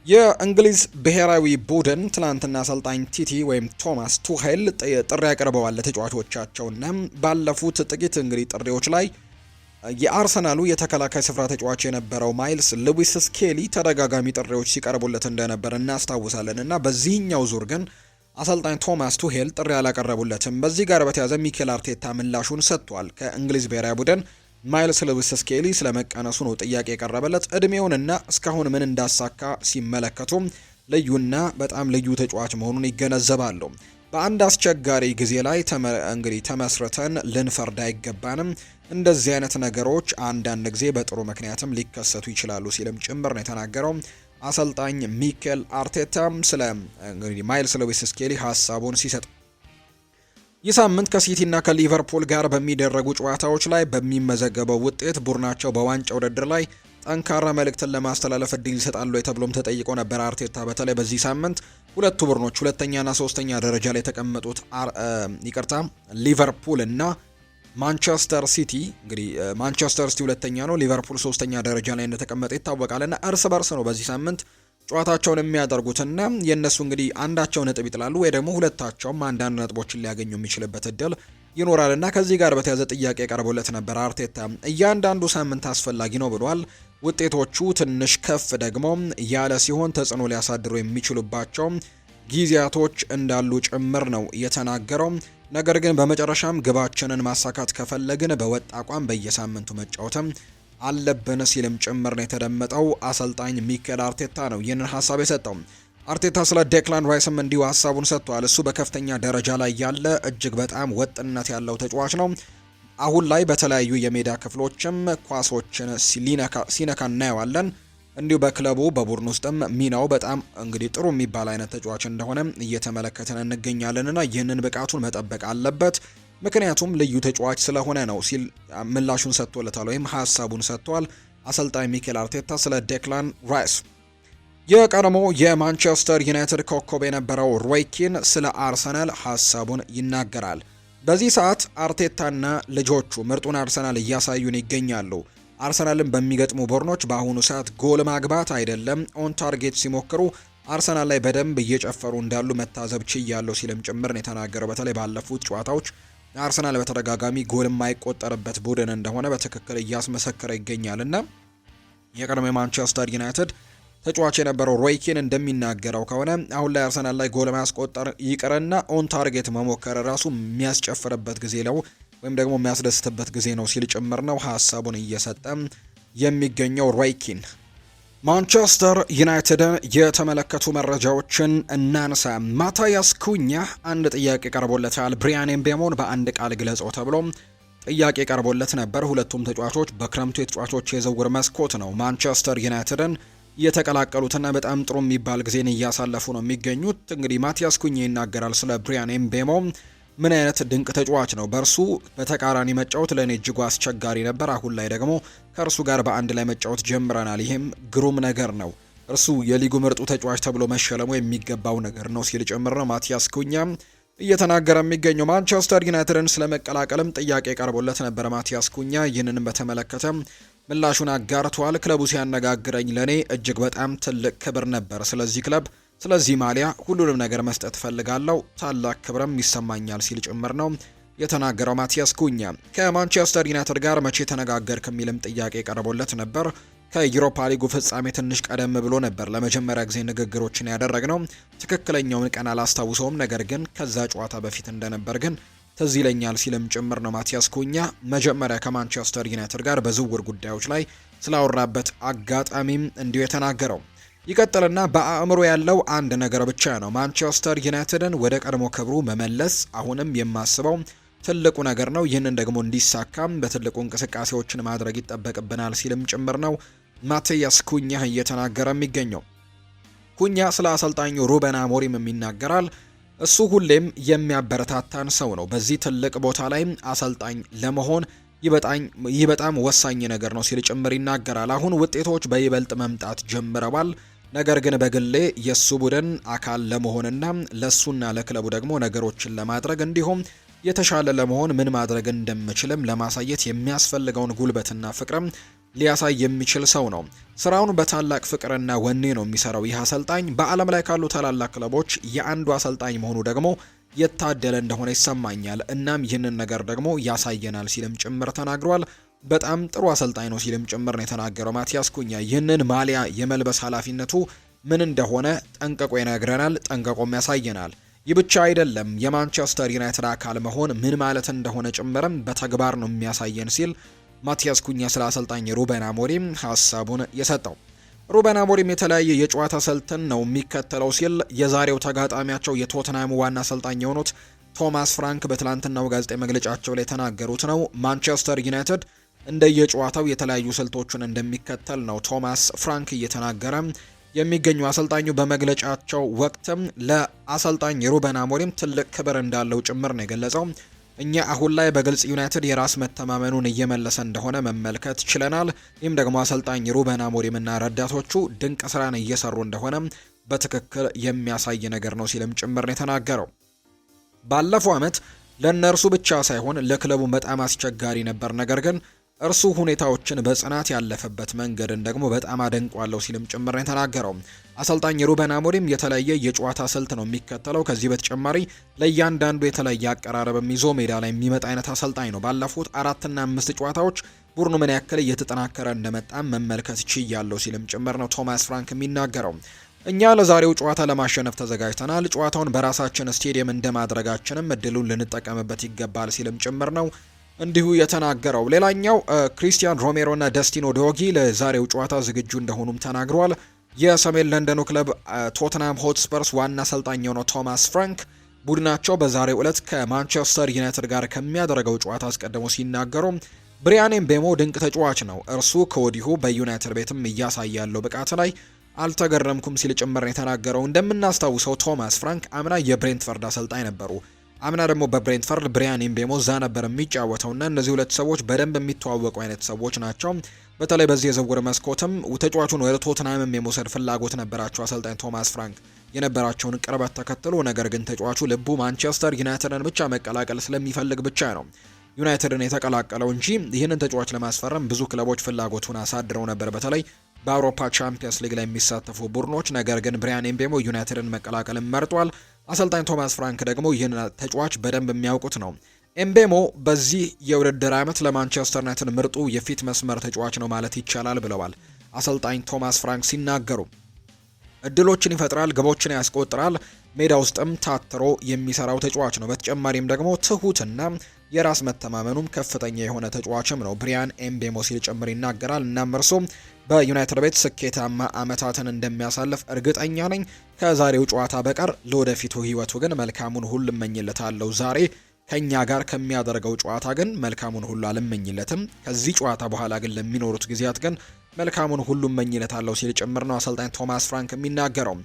የእንግሊዝ ብሔራዊ ቡድን ትናንትና አሰልጣኝ ቲቲ ወይም ቶማስ ቱሄል ጥሪ ያቀርበዋል ለተጫዋቾቻቸውና ባለፉት ጥቂት እንግዲህ ጥሪዎች ላይ የአርሰናሉ የተከላካይ ስፍራ ተጫዋች የነበረው ማይልስ ሉዊስ ስኬሊ ተደጋጋሚ ጥሪዎች ሲቀርቡለት እንደነበር እናስታውሳለን እና በዚህኛው ዙር ግን አሰልጣኝ ቶማስ ቱሄል ጥሪ አላቀረቡለትም። በዚህ ጋር በተያያዘ ሚኬል አርቴታ ምላሹን ሰጥቷል። ከእንግሊዝ ብሔራዊ ቡድን ማይልስ ሉዊስ ስኬሊ ስለመቀነሱ ነው ጥያቄ የቀረበለት። እድሜውንና እስካሁን ምን እንዳሳካ ሲመለከቱ ልዩና በጣም ልዩ ተጫዋች መሆኑን ይገነዘባሉ። በአንድ አስቸጋሪ ጊዜ ላይ እንግዲህ ተመስርተን ልንፈርድ አይገባንም። እንደዚህ አይነት ነገሮች አንዳንድ ጊዜ በጥሩ ምክንያትም ሊከሰቱ ይችላሉ ሲልም ጭምር ነው የተናገረው አሰልጣኝ ሚኬል አርቴታ ስለ እንግዲህ ማይልስ ሉዊስ ስኬሊ ሀሳቡን ሲሰጥ። ይህ ሳምንት ከሲቲና ከሊቨርፑል ጋር በሚደረጉ ጨዋታዎች ላይ በሚመዘገበው ውጤት ቡድናቸው በዋንጫ ውድድር ላይ ጠንካራ መልእክትን ለማስተላለፍ እድል ይሰጣሉ ተብሎም ተጠይቆ ነበር። አርቴታ በተለይ በዚህ ሳምንት ሁለቱ ቡድኖች ሁለተኛና ሶስተኛ ደረጃ ላይ የተቀመጡት ሊቨርፑል እና ማንቸስተር ሲቲ እንግዲህ ማንቸስተር ሲቲ ሁለተኛ ነው፣ ሊቨርፑል ሶስተኛ ደረጃ ላይ እንደተቀመጠ ይታወቃልና እርስ በርስ ነው በዚህ ሳምንት ጨዋታቸውን የሚያደርጉትና የነሱ እንግዲህ አንዳቸው ነጥብ ይጥላሉ ወይ ደግሞ ሁለታቸውም አንዳንድ ነጥቦችን ሊያገኙ የሚችልበት እድል ይኖራልና ከዚህ ጋር በተያያዘ ጥያቄ ቀርቦለት ነበር። አርቴታ እያንዳንዱ ሳምንት አስፈላጊ ነው ብሏል። ውጤቶቹ ትንሽ ከፍ ደግሞ ያለ ሲሆን ተጽዕኖ ሊያሳድሩ የሚችሉባቸው ጊዜያቶች እንዳሉ ጭምር ነው የተናገረው። ነገር ግን በመጨረሻም ግባችንን ማሳካት ከፈለግን በወጥ አቋም በየሳምንቱ መጫወትም አለብን ሲልም ጭምር ነው የተደመጠው። አሰልጣኝ ሚኬል አርቴታ ነው ይህንን ሀሳብ የሰጠው። አርቴታ ስለ ዴክላን ራይስም እንዲሁ ሀሳቡን ሰጥቷል። እሱ በከፍተኛ ደረጃ ላይ ያለ እጅግ በጣም ወጥነት ያለው ተጫዋች ነው። አሁን ላይ በተለያዩ የሜዳ ክፍሎችም ኳሶችን ሲነካ እናየዋለን። እንዲሁ በክለቡ በቡድን ውስጥም ሚናው በጣም እንግዲህ ጥሩ የሚባል አይነት ተጫዋች እንደሆነ እየተመለከትን እንገኛለንና ይህንን ብቃቱን መጠበቅ አለበት ምክንያቱም ልዩ ተጫዋች ስለሆነ ነው ሲል ምላሹን ሰጥቶለታል ወይም ሀሳቡን ሰጥቷል አሰልጣኝ ሚኬል አርቴታ ስለ ዴክላን ራይስ። የቀድሞ የማንቸስተር ዩናይትድ ኮከብ የነበረው ሮይ ኪን ስለ አርሰናል ሀሳቡን ይናገራል። በዚህ ሰዓት አርቴታና ልጆቹ ምርጡን አርሰናል እያሳዩን ይገኛሉ። አርሰናልን በሚገጥሙ ቡድኖች በአሁኑ ሰዓት ጎል ማግባት አይደለም ኦን ታርጌት ሲሞክሩ አርሰናል ላይ በደንብ እየጨፈሩ እንዳሉ መታዘብ ችያለሁ ሲልም ጭምር ነው የተናገረው። በተለይ ባለፉት ጨዋታዎች አርሰናል በተደጋጋሚ ጎል የማይቆጠርበት ቡድን እንደሆነ በትክክል እያስመሰከረ ይገኛልና የቀድሞ የማንቸስተር ዩናይትድ ተጫዋች የነበረው ሮይ ኪን እንደሚናገረው ከሆነ አሁን ላይ አርሰናል ላይ ጎል ማስቆጠር ይቅርና ኦን ታርጌት መሞከር ራሱ የሚያስጨፍርበት ጊዜ ነው ወይም ደግሞ የሚያስደስትበት ጊዜ ነው ሲል ጭምር ነው ሀሳቡን እየሰጠ የሚገኘው ሮይ ኪን። ማንቸስተር ዩናይትድን የተመለከቱ መረጃዎችን እናንሳ። ማታያስ ኩኛ አንድ ጥያቄ ቀርቦለታል። ብሪያን ኤምቤሞን በአንድ ቃል ግለጸው ተብሎ ጥያቄ ቀርቦለት ነበር። ሁለቱም ተጫዋቾች በክረምቱ የተጫዋቾች የዝውውር መስኮት ነው ማንቸስተር ዩናይትድን የተቀላቀሉትና በጣም ጥሩ የሚባል ጊዜን እያሳለፉ ነው የሚገኙት። እንግዲህ ማቲያስ ኩኛ ይናገራል ስለ ብሪያን ኤምቤሞ ምን አይነት ድንቅ ተጫዋች ነው። በእርሱ በተቃራኒ መጫወት ለእኔ እጅጉ አስቸጋሪ ነበር። አሁን ላይ ደግሞ ከእርሱ ጋር በአንድ ላይ መጫወት ጀምረናል። ይህም ግሩም ነገር ነው። እርሱ የሊጉ ምርጡ ተጫዋች ተብሎ መሸለሙ የሚገባው ነገር ነው ሲል ጭምር ነው ማቲያስ ኩኛ እየተናገረ የሚገኘው። ማንቸስተር ዩናይትድን ስለመቀላቀልም ጥያቄ ቀርቦለት ነበር ማቲያስ ኩኛ። ይህንንም በተመለከተ ምላሹን አጋርቷል። ክለቡ ሲያነጋግረኝ ለእኔ እጅግ በጣም ትልቅ ክብር ነበር። ስለዚህ ማሊያ ሁሉንም ነገር መስጠት እፈልጋለሁ፣ ታላቅ ክብርም ይሰማኛል ሲል ጭምር ነው የተናገረው ማቲያስ ኩኛ። ከማንቸስተር ዩናይትድ ጋር መቼ ተነጋገርክ የሚልም ጥያቄ ቀርቦለት ነበር። ከዩሮፓ ሊጉ ፍጻሜ ትንሽ ቀደም ብሎ ነበር ለመጀመሪያ ጊዜ ንግግሮችን ያደረግነው። ትክክለኛውን ቀን አላስታውሰውም፣ ነገር ግን ከዛ ጨዋታ በፊት እንደነበር ግን ትዝ ይለኛል ሲልም ጭምር ነው ማቲያስ ኩኛ መጀመሪያ ከማንቸስተር ዩናይትድ ጋር በዝውውር ጉዳዮች ላይ ስላወራበት አጋጣሚም እንዲሁ የተናገረው። ይቀጥልና በአእምሮ ያለው አንድ ነገር ብቻ ነው፣ ማንቸስተር ዩናይትድን ወደ ቀድሞ ክብሩ መመለስ። አሁንም የማስበው ትልቁ ነገር ነው። ይህንን ደግሞ እንዲሳካም በትልቁ እንቅስቃሴዎችን ማድረግ ይጠበቅብናል ሲልም ጭምር ነው ማቴያስ ኩኛ እየተናገረ የሚገኘው። ኩኛ ስለ አሰልጣኙ ሩበን አሞሪም ይናገራል። እሱ ሁሌም የሚያበረታታን ሰው ነው። በዚህ ትልቅ ቦታ ላይ አሰልጣኝ ለመሆን ይህ በጣም ወሳኝ ነገር ነው ሲል ጭምር ይናገራል። አሁን ውጤቶች በይበልጥ መምጣት ጀምረዋል። ነገር ግን በግሌ የሱ ቡድን አካል ለመሆንና ለሱና ለክለቡ ደግሞ ነገሮችን ለማድረግ እንዲሁም የተሻለ ለመሆን ምን ማድረግ እንደምችልም ለማሳየት የሚያስፈልገውን ጉልበትና ፍቅርም ሊያሳይ የሚችል ሰው ነው። ስራውን በታላቅ ፍቅርና ወኔ ነው የሚሰራው። ይህ አሰልጣኝ በዓለም ላይ ካሉ ታላላቅ ክለቦች የአንዱ አሰልጣኝ መሆኑ ደግሞ የታደለ እንደሆነ ይሰማኛል። እናም ይህንን ነገር ደግሞ ያሳየናል ሲልም ጭምር ተናግሯል። በጣም ጥሩ አሰልጣኝ ነው ሲልም ጭምር ነው የተናገረው ማቲያስ ኩኛ። ይህንን ማሊያ የመልበስ ኃላፊነቱ ምን እንደሆነ ጠንቅቆ ይነግረናል፣ ጠንቅቆም ያሳየናል። ይህ ብቻ አይደለም፣ የማንቸስተር ዩናይትድ አካል መሆን ምን ማለት እንደሆነ ጭምርም በተግባር ነው የሚያሳየን ሲል ማቲያስ ኩኛ ስለ አሰልጣኝ ሩበን አሞሪም ሀሳቡን የሰጠው። ሩበን አሞሪም የተለያየ የጨዋታ ስልትን ነው የሚከተለው ሲል የዛሬው ተጋጣሚያቸው የቶትናም ዋና አሰልጣኝ የሆኑት ቶማስ ፍራንክ በትላንትናው ጋዜጣዊ መግለጫቸው ላይ የተናገሩት ነው። ማንቸስተር ዩናይትድ እንደየጨዋታው የተለያዩ ስልቶችን እንደሚከተል ነው ቶማስ ፍራንክ እየተናገረ የሚገኙ። አሰልጣኙ በመግለጫቸው ወቅትም ለአሰልጣኝ ሩበን አሞሪም ትልቅ ክብር እንዳለው ጭምር ነው የገለጸው። እኛ አሁን ላይ በግልጽ ዩናይትድ የራስ መተማመኑን እየመለሰ እንደሆነ መመልከት ችለናል። ይህም ደግሞ አሰልጣኝ ሩበን አሞሪም እና ረዳቶቹ ድንቅ ስራን እየሰሩ እንደሆነ በትክክል የሚያሳይ ነገር ነው ሲልም ጭምር ነው የተናገረው። ባለፈው ዓመት ለእነርሱ ብቻ ሳይሆን ለክለቡ በጣም አስቸጋሪ ነበር፣ ነገር ግን እርሱ ሁኔታዎችን በጽናት ያለፈበት መንገድን ደግሞ በጣም አደንቋለሁ ሲልም ጭምር ነው የተናገረው። አሰልጣኝ ሩበን አሞሪም የተለየ የጨዋታ ስልት ነው የሚከተለው። ከዚህ በተጨማሪ ለእያንዳንዱ የተለየ አቀራረብም ይዞ ሜዳ ላይ የሚመጣ አይነት አሰልጣኝ ነው። ባለፉት 4 እና 5 ጨዋታዎች ቡድኑ ምን ያክል እየተጠናከረ እንደመጣም መመልከት ችያለሁ ሲልም ጭምር ነው ቶማስ ፍራንክ የሚናገረው። እኛ ለዛሬው ጨዋታ ለማሸነፍ ተዘጋጅተናል። ጨዋታውን በራሳችን ስቴዲየም እንደማድረጋችንም እድሉን ልንጠቀምበት ይገባል ሲልም ጭምር ነው እንዲሁ የተናገረው። ሌላኛው ክሪስቲያን ሮሜሮ እና ደስቲን ኦዶጊ ለዛሬው ጨዋታ ዝግጁ እንደሆኑም ተናግረዋል። የሰሜን ለንደኑ ክለብ ቶተንሃም ሆትስፐርስ ዋና አሰልጣኝ የሆነው ቶማስ ፍራንክ ቡድናቸው በዛሬው ዕለት ከማንቸስተር ዩናይትድ ጋር ከሚያደርገው ጨዋታ አስቀድሞ ሲናገሩ ብሪያን ኤምቤሞ ድንቅ ተጫዋች ነው፣ እርሱ ከወዲሁ በዩናይትድ ቤትም እያሳያለው ብቃት ላይ አልተገረምኩም ሲል ጭምር የተናገረው። እንደምናስታውሰው ቶማስ ፍራንክ አምና የብሬንትፈርድ አሰልጣኝ ነበሩ። አምና ደግሞ በብሬንትፈርድ ብሪያን ኤምቤሞ እዛ ነበር የሚጫወተውና እነዚህ ሁለት ሰዎች በደንብ የሚተዋወቁ አይነት ሰዎች ናቸው። በተለይ በዚህ የዝውውር መስኮትም ተጫዋቹን ወደ ቶትናምም የመውሰድ ፍላጎት ነበራቸው አሰልጣኝ ቶማስ ፍራንክ የነበራቸውን ቅርበት ተከትሎ። ነገር ግን ተጫዋቹ ልቡ ማንቸስተር ዩናይትድን ብቻ መቀላቀል ስለሚፈልግ ብቻ ነው ዩናይትድን የተቀላቀለው እንጂ ይህንን ተጫዋች ለማስፈረም ብዙ ክለቦች ፍላጎቱን አሳድረው ነበር፣ በተለይ በአውሮፓ ቻምፒየንስ ሊግ ላይ የሚሳተፉ ቡድኖች። ነገር ግን ብሪያን ኤምቤሞ ዩናይትድን መቀላቀልን መርጧል። አሰልጣኝ ቶማስ ፍራንክ ደግሞ ይህን ተጫዋች በደንብ የሚያውቁት ነው። ኤምቤሞ በዚህ የውድድር ዓመት ለማንቸስተር ዩናይትድ ምርጡ የፊት መስመር ተጫዋች ነው ማለት ይቻላል ብለዋል አሰልጣኝ ቶማስ ፍራንክ ሲናገሩ። እድሎችን ይፈጥራል፣ ግቦችን ያስቆጥራል፣ ሜዳ ውስጥም ታትሮ የሚሰራው ተጫዋች ነው። በተጨማሪም ደግሞ ትሁትና የራስ መተማመኑም ከፍተኛ የሆነ ተጫዋችም ነው ብሪያን ኤምቤሞ ሲል ጭምር ይናገራል። እናም እርሱ በዩናይትድ ቤት ስኬታማ ዓመታትን እንደሚያሳልፍ እርግጠኛ ነኝ። ከዛሬው ጨዋታ በቀር ለወደፊቱ ህይወቱ ግን መልካሙን ሁሉ እመኝለታለሁ። ዛሬ ከኛ ጋር ከሚያደርገው ጨዋታ ግን መልካሙን ሁሉ አልመኝለትም። ከዚህ ጨዋታ በኋላ ግን ለሚኖሩት ጊዜያት ግን መልካሙን ሁሉ እመኝለታለሁ ሲል ጭምር ነው አሰልጣኝ ቶማስ ፍራንክ የሚናገረው።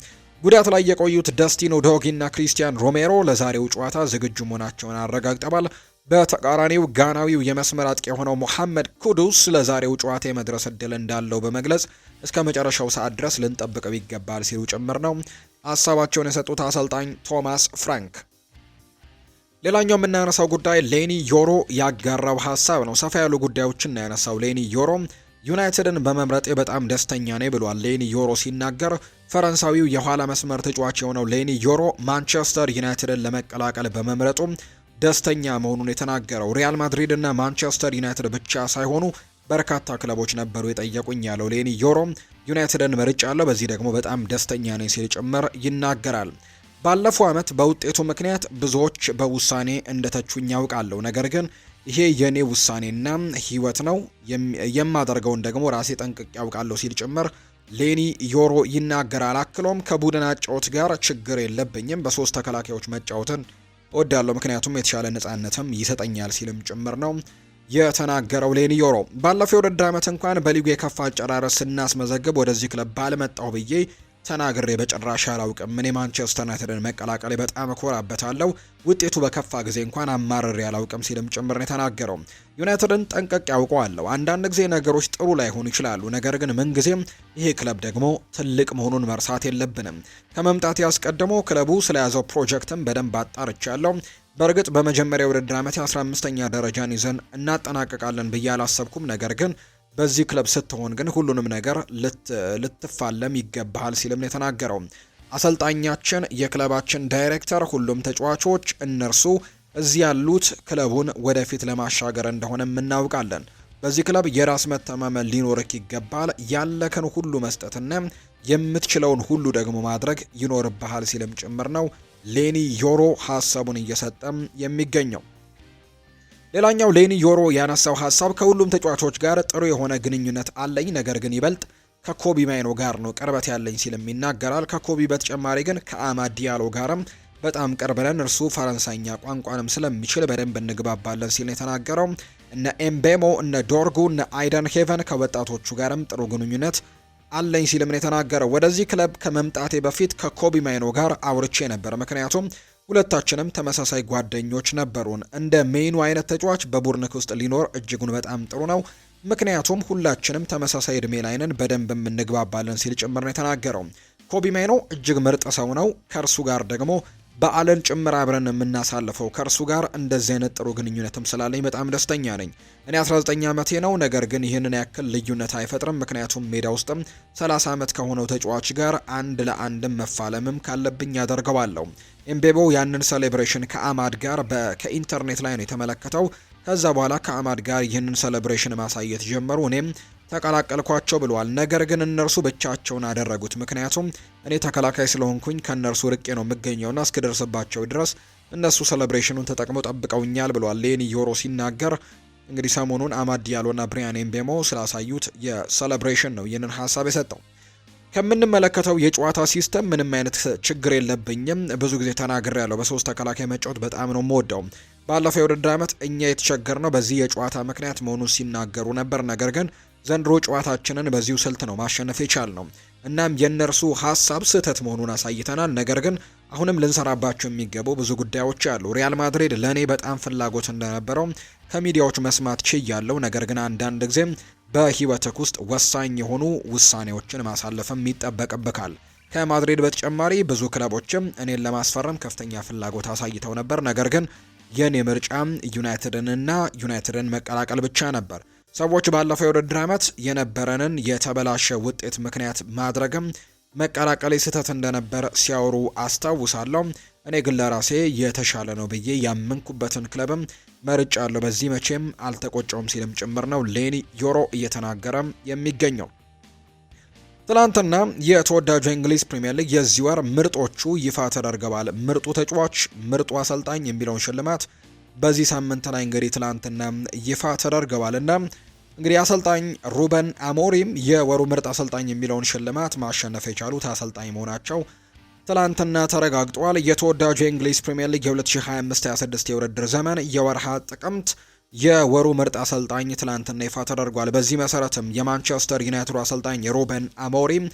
ጉዳት ላይ የቆዩት ደስቲን ኦዶጊ እና ክሪስቲያን ሮሜሮ ለዛሬው ጨዋታ ዝግጁ መሆናቸውን አረጋግጠዋል። በተቃራኒው ጋናዊው የመስመር አጥቂ የሆነው ሞሐመድ ኩዱስ ለዛሬው ጨዋታ የመድረስ እድል እንዳለው በመግለጽ እስከ መጨረሻው ሰዓት ድረስ ልንጠብቀው ይገባል ሲሉ ጭምር ነው ሀሳባቸውን የሰጡት አሰልጣኝ ቶማስ ፍራንክ። ሌላኛው የምናነሳው ጉዳይ ሌኒ ዮሮ ያጋራው ሀሳብ ነው። ሰፋ ያሉ ጉዳዮችን ያነሳው ሌኒ ዮሮ ዩናይትድን በመምረጤ በጣም ደስተኛ ነኝ ብሏል። ሌኒ ዮሮ ሲናገር ፈረንሳዊው የኋላ መስመር ተጫዋች የሆነው ሌኒ ዮሮ ማንቸስተር ዩናይትድን ለመቀላቀል በመምረጡ ደስተኛ መሆኑን የተናገረው ሪያል ማድሪድ እና ማንቸስተር ዩናይትድ ብቻ ሳይሆኑ በርካታ ክለቦች ነበሩ የጠየቁኝ ያለው ሌኒ ዮሮ ዩናይትድን መርጫለሁ፣ በዚህ ደግሞ በጣም ደስተኛ ነኝ ሲል ጭምር ይናገራል። ባለፈው ዓመት በውጤቱ ምክንያት ብዙዎች በውሳኔ እንደተቹኝ ያውቃለሁ፣ ነገር ግን ይሄ የኔ ውሳኔና ህይወት ነው፣ የማደርገውን ደግሞ ራሴ ጠንቅቄ ያውቃለሁ ሲል ጭምር ሌኒ ዮሮ ይናገራል። አክሎም ከቡድን አጫወት ጋር ችግር የለብኝም፣ በሶስት ተከላካዮች መጫወትን እወዳለሁ፣ ምክንያቱም የተሻለ ነጻነትም ይሰጠኛል ሲልም ጭምር ነው የተናገረው ሌኒ ዮሮ። ባለፈው የውድድር ዓመት እንኳን በሊጉ የከፋ አጨራረስ ስናስመዘግብ ወደዚህ ክለብ ባልመጣሁ ብዬ ተናግሬ በጭራሽ አላውቅም። እኔ ማንቸስተር ዩናይትድን መቀላቀሌ በጣም እኮራበታለሁ። ውጤቱ በከፋ ጊዜ እንኳን አማርሬ አላውቅም ሲልም ጭምር ነው የተናገረው። ዩናይትድን ጠንቀቅ ያውቀዋለሁ። አንዳንድ ጊዜ ነገሮች ጥሩ ላይሆኑ ይችላሉ፣ ነገር ግን ምንጊዜም ይሄ ክለብ ደግሞ ትልቅ መሆኑን መርሳት የለብንም። ከመምጣት ያስቀድሞ ክለቡ ስለያዘው ፕሮጀክትም በደንብ አጣርቻለሁ። በእርግጥ በመጀመሪያው ውድድር ዓመት 15ኛ ደረጃን ይዘን እናጠናቀቃለን ብዬ አላሰብኩም፣ ነገር ግን በዚህ ክለብ ስትሆን ግን ሁሉንም ነገር ልትፋለም ይገባሃል ሲልም ነው የተናገረው። አሰልጣኛችን፣ የክለባችን ዳይሬክተር፣ ሁሉም ተጫዋቾች እነርሱ እዚህ ያሉት ክለቡን ወደፊት ለማሻገር እንደሆነ እናውቃለን። በዚህ ክለብ የራስ መተማመን ሊኖርክ ይገባል። ያለከን ሁሉ መስጠትና የምትችለውን ሁሉ ደግሞ ማድረግ ይኖርብሃል ሲልም ጭምር ነው ሌኒ ዮሮ ሀሳቡን እየሰጠም የሚገኘው። ሌላኛው ሌኒ ዮሮ ያነሳው ሀሳብ ከሁሉም ተጫዋቾች ጋር ጥሩ የሆነ ግንኙነት አለኝ፣ ነገር ግን ይበልጥ ከኮቢ ማይኖ ጋር ነው ቅርበት ያለኝ ሲልም ይናገራል። ከኮቢ በተጨማሪ ግን ከአማድ ዲያሎ ጋርም በጣም ቅርብ ነን። እርሱ ፈረንሳይኛ ቋንቋንም ስለሚችል በደንብ እንግባባለን ሲል የተናገረው። እነ ኤምቤሞ፣ እነ ዶርጉ፣ እነ አይደን ሄቨን ከወጣቶቹ ጋርም ጥሩ ግንኙነት አለኝ ሲልም ነው የተናገረው። ወደዚህ ክለብ ከመምጣቴ በፊት ከኮቢ ማይኖ ጋር አውርቼ ነበር፣ ምክንያቱም ሁለታችንም ተመሳሳይ ጓደኞች ነበሩን። እንደ ሜኑ አይነት ተጫዋች በቡድንክ ውስጥ ሊኖር እጅጉን በጣም ጥሩ ነው፣ ምክንያቱም ሁላችንም ተመሳሳይ እድሜ ላይ ነን፣ በደንብ እንግባባለን ሲል ጭምር ነው የተናገረው። ኮቢ ማይኖ እጅግ ምርጥ ሰው ነው። ከእርሱ ጋር ደግሞ በዓልን ጭምር አብረን የምናሳልፈው። ከእርሱ ጋር እንደዚህ አይነት ጥሩ ግንኙነትም ስላለኝ በጣም ደስተኛ ነኝ። እኔ 19 ዓመቴ ነው፣ ነገር ግን ይህንን ያክል ልዩነት አይፈጥርም፣ ምክንያቱም ሜዳ ውስጥም 30 ዓመት ከሆነው ተጫዋች ጋር አንድ ለአንድም መፋለምም ካለብኝ ያደርገዋለሁ። ኤምቤቦ ያንን ሴሌብሬሽን ከአማድ ጋር ከኢንተርኔት ላይ ነው የተመለከተው። ከዛ በኋላ ከአማድ ጋር ይህንን ሴሌብሬሽን ማሳየት ጀመሩ። እኔም ተቀላቀልኳቸው ብለዋል። ነገር ግን እነርሱ ብቻቸውን አደረጉት፣ ምክንያቱም እኔ ተከላካይ ስለሆንኩኝ ከእነርሱ ርቄ ነው የምገኘውና እስክደርስባቸው ድረስ እነሱ ሴሌብሬሽኑን ተጠቅመው ጠብቀውኛል ብለዋል ሌኒ ዮሮ ሲናገር። እንግዲህ ሰሞኑን አማድ ዲያሎና ብሪያን ኤምቤሞ ስላሳዩት የሴሌብሬሽን ነው ይህንን ሀሳብ የሰጠው። ከምንመለከተው የጨዋታ ሲስተም ምንም አይነት ችግር የለብኝም። ብዙ ጊዜ ተናግሬያለሁ፣ በሶስት ተከላካይ መጫወት በጣም ነው የምወደው። ባለፈው የውድድር ዓመት እኛ የተቸገርነው በዚህ የጨዋታ ምክንያት መሆኑን ሲናገሩ ነበር፣ ነገር ግን ዘንድሮ ጨዋታችንን በዚሁ ስልት ነው ማሸነፍ የቻልነው። እናም የእነርሱ ሀሳብ ስህተት መሆኑን አሳይተናል፣ ነገር ግን አሁንም ልንሰራባቸው የሚገቡ ብዙ ጉዳዮች አሉ። ሪያል ማድሪድ ለእኔ በጣም ፍላጎት እንደነበረው ከሚዲያዎች መስማት ችያለሁ፣ ነገር ግን አንዳንድ ጊዜም በህይወትክ ውስጥ ወሳኝ የሆኑ ውሳኔዎችን ማሳለፍም ይጠበቅብካል። ከማድሪድ በተጨማሪ ብዙ ክለቦችም እኔን ለማስፈረም ከፍተኛ ፍላጎት አሳይተው ነበር፣ ነገር ግን የኔ ምርጫ ዩናይትድን መቀላቀል ብቻ ነበር። ሰዎች ባለፈው የውድድር ዓመት የነበረንን የተበላሸ ውጤት ምክንያት ማድረግም መቀላቀሌ ስህተት እንደነበር ሲያወሩ አስታውሳለሁ። እኔ ግን ለራሴ የተሻለ ነው ብዬ ያመንኩበትን ክለብም መርጫለሁ፣ በዚህ መቼም አልተቆጨውም ሲልም ጭምር ነው ሌኒ ዮሮ እየተናገረ የሚገኘው። ትላንትና የተወዳጁ እንግሊዝ ፕሪሚየር ሊግ የዚህ ወር ምርጦቹ ይፋ ተደርገዋል። ምርጡ ተጫዋች፣ ምርጡ አሰልጣኝ የሚለውን ሽልማት በዚህ ሳምንት ላይ እንግዲህ ትላንትና ይፋ ተደርገዋልና እንግዲህ አሰልጣኝ ሩበን አሞሪም የወሩ ምርጥ አሰልጣኝ የሚለውን ሽልማት ማሸነፍ የቻሉት አሰልጣኝ መሆናቸው ትላንትና ተረጋግጧል። የተወዳጁ የእንግሊዝ ፕሪሚየር ሊግ የ2025-26 የውድድር ዘመን የወርሃ ጥቅምት የወሩ ምርጥ አሰልጣኝ ትላንትና ይፋ ተደርጓል። በዚህ መሰረትም የማንቸስተር ዩናይትድ አሰልጣኝ ሩበን አሞሪም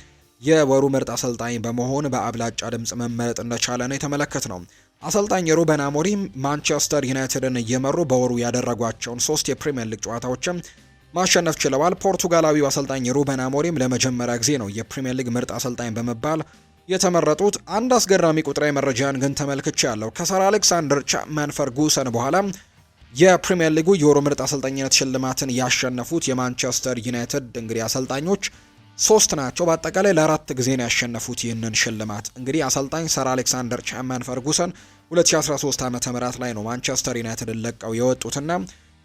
የወሩ ምርጥ አሰልጣኝ በመሆን በአብላጫ ድምጽ መመረጥ እንደቻለ ነው የተመለከትነው። አሰልጣኝ ሩበን አሞሪም ማንቸስተር ዩናይትድን እየመሩ በወሩ ያደረጓቸውን 3 የፕሪሚየር ሊግ ጨዋታዎችም ማሸነፍ ችለዋል። ፖርቱጋላዊው አሰልጣኝ ሩበን አሞሪም ለመጀመሪያ ጊዜ ነው የፕሪሚየር ሊግ ምርጥ አሰልጣኝ በመባል የተመረጡት። አንድ አስገራሚ ቁጥራዊ መረጃን ግን ተመልክቻለሁ። ከሰር አሌክሳንደር ቻፕማን ፈርጉሰን በኋላ የፕሪሚየር ሊጉ የወሩ ምርጥ አሰልጣኝነት ሽልማትን ያሸነፉት የማንቸስተር ዩናይትድ እንግዲህ አሰልጣኞች 3 ናቸው። በአጠቃላይ ለ4 ጊዜ ነው ያሸነፉት ይህንን ሽልማት። እንግዲህ አሰልጣኝ ሰር አሌክሳንደር ቻፕማን ፈርጉሰን 2013 ዓ.ም ላይ ነው ማንቸስተር ዩናይትድን ለቀው የወጡትና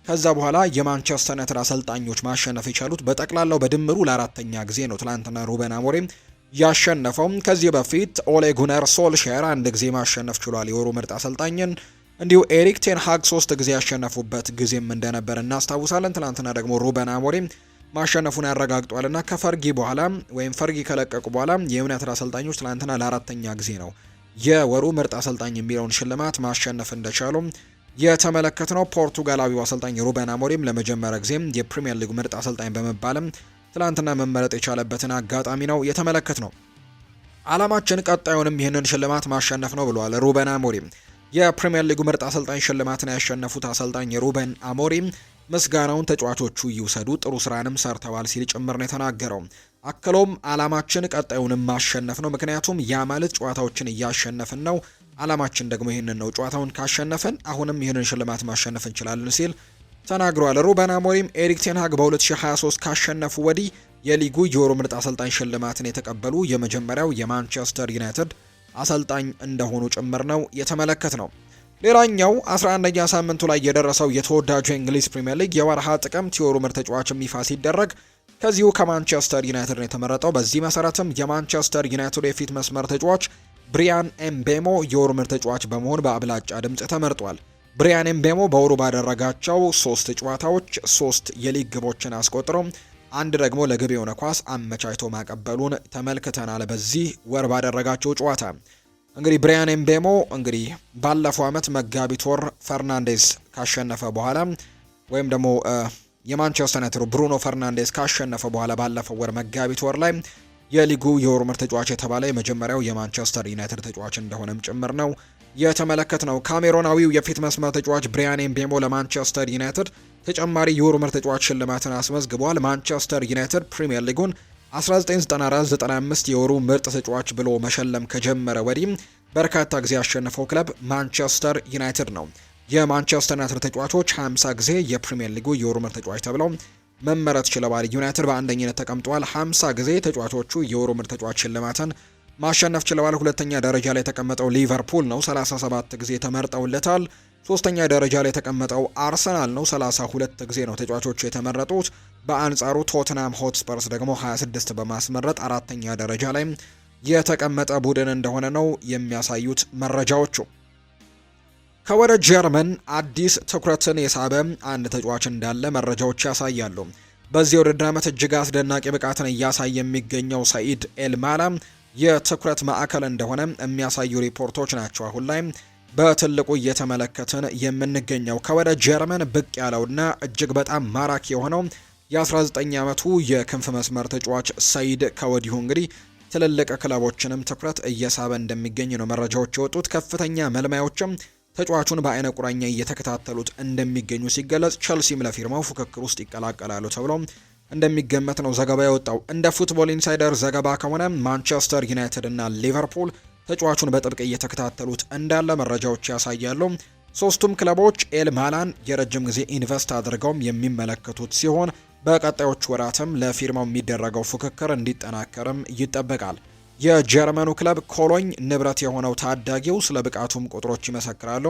ከዛ በኋላ የማንቸስተር ዩናይትድ አሰልጣኞች ማሸነፍ የቻሉት በጠቅላላው በድምሩ ለ4ኛ ጊዜ ነው። ትላንትና ሩበን አሞሪም ያሸነፈው። ከዚህ በፊት ኦሌ ጉነር ሶልሼር 1 ጊዜ ማሸነፍ ችሏል የወሩ ምርጥ አሰልጣኝን። እንዲሁ ኤሪክ ቴን ሃግ 3 ጊዜ ያሸነፉበት ጊዜም እንደነበር እናስታውሳለን። ትላንትና ደግሞ ሩበን አሞሪም ማሸነፉን ያረጋግጧልና ከፈርጊ በኋላ ወይም ፈርጊ ከለቀቁ በኋላ የዩናይትድ አሰልጣኞች ትላንትና ለ4ኛ ጊዜ ነው የወሩ ምርጥ አሰልጣኝ የሚለውን ሽልማት ማሸነፍ እንደቻሉ የተመለከትነው። ፖርቱጋላዊው አሰልጣኝ ሩበን አሞሪም ለመጀመሪያ ጊዜም የፕሪሚየር ሊግ ምርጥ አሰልጣኝ በመባልም ትላንትና መመረጥ የቻለበትን አጋጣሚ ነው የተመለከትነው። ዓላማችን ቀጣዩንም ይህንን ሽልማት ማሸነፍ ነው ብለዋል ሩበን አሞሪም። የፕሪሚየር ሊጉ ምርጥ አሰልጣኝ ሽልማትን ያሸነፉት አሰልጣኝ ሩበን አሞሪም ምስጋናውን ተጫዋቾቹ ይውሰዱ፣ ጥሩ ስራንም ሰርተዋል ሲል ጭምር ነው የተናገረው። አክሎም ዓላማችን ቀጣዩንም ማሸነፍ ነው፣ ምክንያቱም ያ ማለት ጨዋታዎችን እያሸነፍን ነው። ዓላማችን ደግሞ ይህንን ነው። ጨዋታውን ካሸነፍን አሁንም ይህንን ሽልማት ማሸነፍ እንችላለን ሲል ተናግሯል። ሩበን አሞሪም ኤሪክ ቴን ሃግ በ2023 ካሸነፉ ወዲህ የሊጉ የወሩ ምርጥ አሰልጣኝ ሽልማትን የተቀበሉ የመጀመሪያው የማንቸስተር ዩናይትድ አሰልጣኝ እንደሆኑ ጭምር ነው የተመለከት ነው። ሌላኛው 11ኛ ሳምንቱ ላይ የደረሰው የተወዳጁ የእንግሊዝ ፕሪምየር ሊግ የወርሃ ጥቅምት የወሩ ምርጥ ተጫዋችም ይፋ ሲደረግ ከዚሁ ከማንቸስተር ዩናይትድ ነው የተመረጠው። በዚህ መሰረትም የማንቸስተር ዩናይትድ የፊት መስመር ተጫዋች ብሪያን ኤምቤሞ የወሩ ምርጥ ተጫዋች በመሆን በአብላጫ ድምጽ ተመርጧል። ብሪያን ኤምቤሞ በወሩ ባደረጋቸው 3 ጨዋታዎች 3 የሊግ ግቦችን አስቆጥሮ አንድ ደግሞ ለግብ የሆነ ኳስ አመቻችቶ ማቀበሉን ተመልክተናል። በዚህ ወር ባደረጋቸው ጨዋታ እንግዲህ ብሪያን ኤምቤሞ እንግዲህ ባለፈው አመት መጋቢት ወር ፈርናንዴስ ካሸነፈ በኋላ ወይም ደግሞ የማንቸስተር ዩናይትድ ብሩኖ ፈርናንዴስ ካሸነፈ በኋላ ባለፈው ወር መጋቢት ወር ላይ የሊጉ የወሩ ምርጥ ተጫዋች የተባለ የመጀመሪያው የማንቸስተር ዩናይትድ ተጫዋች እንደሆነም ጭምር ነው የተመለከትነው። ካሜሮናዊው የፊት መስመር ተጫዋች ብሪያን ኤምቤሞ ለማንቸስተር ዩናይትድ ተጨማሪ የወሩ ምርጥ ተጫዋች ሽልማትን አስመዝግቧል። ማንቸስተር ዩናይትድ ፕሪሚየር ሊጉን 1994-95 የወሩ ምርጥ ተጫዋች ብሎ መሸለም ከጀመረ ወዲህ በርካታ ጊዜ ያሸነፈው ክለብ ማንቸስተር ዩናይትድ ነው። የማንቸስተር ዩናይትድ ተጫዋቾች 50 ጊዜ የፕሪሚየር ሊጉ የወሩ ምርጥ ተጫዋች ተብለው መመረጥ ችለዋል። ዩናይትድ በአንደኝነት ተቀምጧል። 50 ጊዜ ተጫዋቾቹ የወሩ ምርጥ ተጫዋች ሽልማትን ማሸነፍ ችለዋል። ሁለተኛ ደረጃ ላይ የተቀመጠው ሊቨርፑል ነው፣ 37 ጊዜ ተመርጠውለታል። ሶስተኛ ደረጃ ላይ የተቀመጠው አርሰናል ነው፣ 32 ጊዜ ነው ተጫዋቾቹ የተመረጡት። በአንጻሩ ቶትናም ሆትስፐርስ ደግሞ 26 በማስመረጥ አራተኛ ደረጃ ላይ የተቀመጠ ቡድን እንደሆነ ነው የሚያሳዩት መረጃዎቹ። ከወደ ጀርመን አዲስ ትኩረትን የሳበ አንድ ተጫዋች እንዳለ መረጃዎች ያሳያሉ። በዚህ ውድድር ዓመት እጅግ አስደናቂ ብቃትን እያሳየ የሚገኘው ሰኢድ ኤልማላ የትኩረት ማዕከል እንደሆነ የሚያሳዩ ሪፖርቶች ናቸው አሁን ላይ በትልቁ እየተመለከትን የምንገኘው። ከወደ ጀርመን ብቅ ያለውና እጅግ በጣም ማራኪ የሆነው የ19 ዓመቱ የክንፍ መስመር ተጫዋች ሰኢድ ከወዲሁ እንግዲህ ትልልቅ ክለቦችንም ትኩረት እየሳበ እንደሚገኝ ነው መረጃዎች የወጡት። ከፍተኛ መልማዮችም ተጫዋቹን በአይነ ቁራኛ እየተከታተሉት እንደሚገኙ ሲገለጽ፣ ቸልሲም ለፊርማው ፉክክር ውስጥ ይቀላቀላሉ ተብሎ እንደሚገመት ነው ዘገባ የወጣው። እንደ ፉትቦል ኢንሳይደር ዘገባ ከሆነ ማንቸስተር ዩናይትድ እና ሊቨርፑል ተጫዋቹን በጥብቅ እየተከታተሉት እንዳለ መረጃዎች ያሳያሉ። ሶስቱም ክለቦች ኤልማላን የረጅም ጊዜ ኢንቨስት አድርገውም የሚመለከቱት ሲሆን በቀጣዮቹ ወራትም ለፊርማው የሚደረገው ፉክክር እንዲጠናከርም ይጠበቃል። የጀርመኑ ክለብ ኮሎኝ ንብረት የሆነው ታዳጊው ስለ ብቃቱም ቁጥሮች ይመሰክራሉ።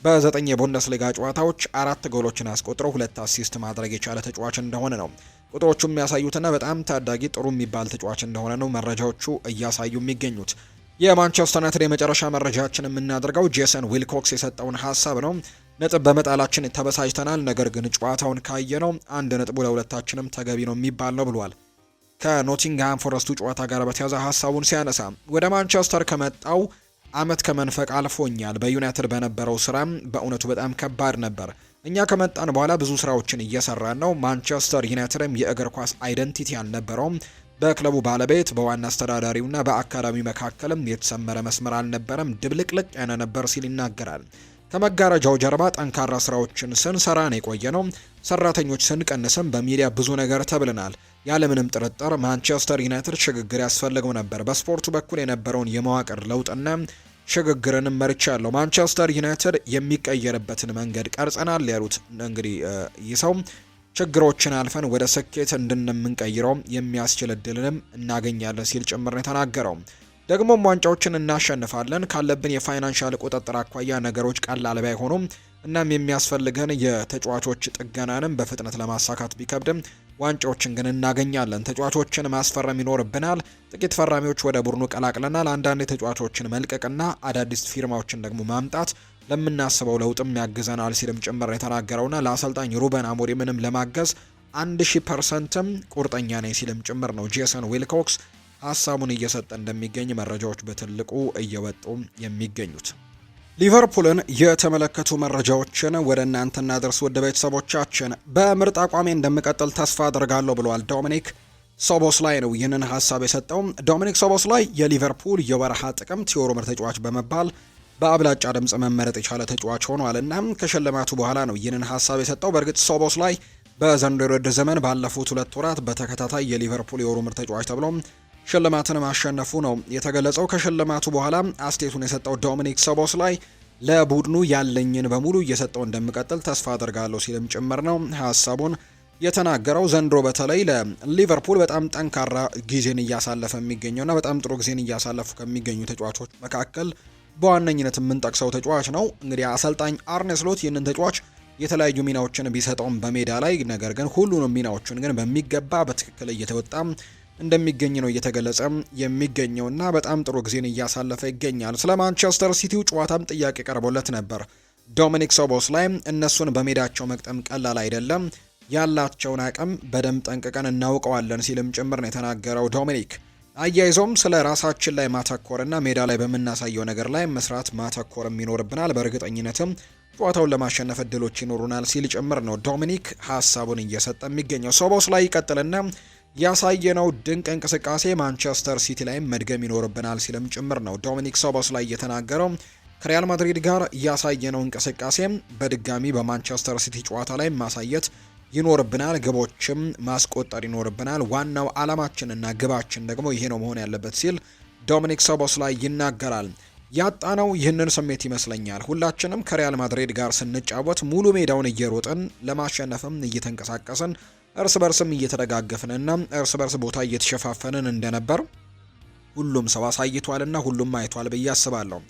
በ9 የቡንደስሊጋ ጨዋታዎች 4 ጎሎችን አስቆጥሮ 2 አሲስት ማድረግ የቻለ ተጫዋች እንደሆነ ነው ቁጥሮቹ የሚያሳዩትና በጣም ታዳጊ ጥሩ የሚባል ተጫዋች እንደሆነ ነው መረጃዎቹ እያሳዩ የሚገኙት። የማንቸስተር ዩናይትድ የመጨረሻ መረጃችን የምናደርገው ጄሰን ዊልኮክስ የሰጠውን ሀሳብ ነው። ነጥብ በመጣላችን ተበሳጭተናል፣ ነገር ግን ጨዋታውን ካየነው 1 ነጥቡ ለሁለታችንም ተገቢ ነው የሚባል ነው ብሏል። ከኖቲንግሃም ፎረስቱ ጨዋታ ጋር በተያያዘ ሀሳቡን ሲያነሳ ወደ ማንቸስተር ከመጣው አመት ከመንፈቅ አልፎኛል። በዩናይትድ በነበረው ስራም በእውነቱ በጣም ከባድ ነበር። እኛ ከመጣን በኋላ ብዙ ስራዎችን እየሰራን ነው። ማንቸስተር ዩናይትድም የእግር ኳስ አይደንቲቲ አልነበረውም። በክለቡ ባለቤት በዋና አስተዳዳሪውና በአካዳሚ መካከልም የተሰመረ መስመር አልነበረም፣ ድብልቅልቅ ያለ ነበር ሲል ይናገራል። ከመጋረጃው ጀርባ ጠንካራ ስራዎችን ስንሰራ ነው የቆየ ነው። ሰራተኞች ስንቀንስም በሚዲያ ብዙ ነገር ተብለናል። ያለምንም ጥርጥር ማንቸስተር ዩናይትድ ሽግግር ያስፈልገው ነበር። በስፖርቱ በኩል የነበረውን የመዋቅር ለውጥና ሽግግርንም መርቻለሁ። ማንቸስተር ዩናይትድ የሚቀየርበትን መንገድ ቀርጸናል ያሉት እንግዲህ ይህ ሰው ችግሮችን አልፈን ወደ ስኬት እንድንምንቀይረው የሚያስችል እድልንም እናገኛለን ሲል ጭምር ነው የተናገረው። ደግሞም ዋንጫዎችን እናሸንፋለን። ካለብን የፋይናንሻል ቁጥጥር አኳያ ነገሮች ቀላል ባይሆኑም እናም የሚያስፈልገን የተጫዋቾች ጥገናንም በፍጥነት ለማሳካት ቢከብድም ዋንጫዎችን ግን እናገኛለን። ተጫዋቾችን ማስፈረም ይኖርብናል። ጥቂት ፈራሚዎች ወደ ቡድኑ ቀላቅለናል። አንዳንድ የተጫዋቾችን መልቀቅና አዳዲስ ፊርማዎችን ደግሞ ማምጣት ለምናስበው ለውጥም ያግዘናል ሲልም ጭምር የተናገረውና ለአሰልጣኝ ሩበን አሞሪምንም ለማገዝ 1000% ቁርጠኛ ነኝ ሲልም ጭምር ነው ጄሰን ዊልኮክስ ሀሳቡን እየሰጠ እንደሚገኝ መረጃዎች በትልቁ እየወጡ የሚገኙት። ሊቨርፑልን የተመለከቱ መረጃዎችን ወደ እናንተ እናደርስ። ውድ ቤተሰቦቻችን በምርጥ አቋሜ እንደምቀጥል ተስፋ አድርጋለሁ ብለዋል ዶሚኒክ ሶቦስላይ ነው ይህንን ሀሳብ የሰጠው። ዶሚኒክ ሶቦስላይ የሊቨርፑል የወርሃ ጥቅምት የወሩ ምርጥ ተጫዋች በመባል በአብላጫ ድምጽ መመረጥ የቻለ ተጫዋች ሆኗል እና ከሽልማቱ በኋላ ነው ይህንን ሀሳብ የሰጠው። በእርግጥ ሶቦስላይ በዘንድሮው የውድድር ዘመን ባለፉት 2 ወራት በተከታታይ የሊቨርፑል የወሩ ምርጥ ተጫዋች ተብሎ ሽልማትን ማሸነፉ ነው የተገለጸው። ከሽልማቱ በኋላ አስቴቱን የሰጠው ዶሚኒክ ሶቦስላይ ለቡድኑ ያለኝን በሙሉ እየሰጠው እንደምቀጥል ተስፋ አደርጋለሁ ሲልም ጭምር ነው ሀሳቡን የተናገረው። ዘንድሮ በተለይ ለሊቨርፑል በጣም ጠንካራ ጊዜን እያሳለፈ የሚገኘውና በጣም ጥሩ ጊዜን እያሳለፉ ከሚገኙ ተጫዋቾች መካከል በዋነኝነት የምንጠቅሰው ተጫዋች ነው። እንግዲህ አሰልጣኝ አርኔ ስሎት ይህንን ተጫዋች የተለያዩ ሚናዎችን ቢሰጠውም በሜዳ ላይ ነገር ግን ሁሉንም ሚናዎችን ግን በሚገባ በትክክል እየተወጣ እንደሚገኝ ነው እየተገለጸ የሚገኘውና በጣም ጥሩ ጊዜን እያሳለፈ ይገኛል። ስለ ማንቸስተር ሲቲው ጨዋታም ጥያቄ ቀርቦለት ነበር። ዶሚኒክ ሶቦስላይ እነሱን በሜዳቸው መቅጠም ቀላል አይደለም፣ ያላቸውን አቅም በደንብ ጠንቅቀን እናውቀዋለን ሲልም ጭምር ነው የተናገረው ዶሚኒክ። አያይዞም ስለ ራሳችን ላይ ማተኮርና ሜዳ ላይ በምናሳየው ነገር ላይ መስራት ማተኮርም ይኖርብናል፣ በእርግጠኝነትም ጨዋታውን ለማሸነፍ እድሎች ይኖሩናል ሲል ጭምር ነው ዶሚኒክ ሀሳቡን እየሰጠ የሚገኘው። ሶቦስላይ ይቀጥልና ያሳየነው ድንቅ እንቅስቃሴ ማንቸስተር ሲቲ ላይ መድገም ይኖርብናል ሲልም ጭምር ነው ዶሚኒክ ሶቦስላይ እየተናገረው። ከሪያል ማድሪድ ጋር ያሳየነው እንቅስቃሴ በድጋሚ በማንቸስተር ሲቲ ጨዋታ ላይ ማሳየት ይኖርብናል፣ ግቦችም ማስቆጠር ይኖርብናል። ዋናው ዓላማችንና ግባችን ደግሞ ይሄ ነው መሆን ያለበት ሲል ዶሚኒክ ሶቦስላይ ይናገራል። ያጣነው ይህንን ስሜት ይመስለኛል። ሁላችንም ከሪያል ማድሪድ ጋር ስንጫወት ሙሉ ሜዳውን እየሮጥን ለማሸነፍም እየተንቀሳቀስን እርስ በርስም እየተደጋገፍንና እርስ በርስ ቦታ እየተሸፋፈንን እንደነበር ሁሉም ሰው አሳይቷልና ሁሉም አይቷል ብዬ አስባለሁ።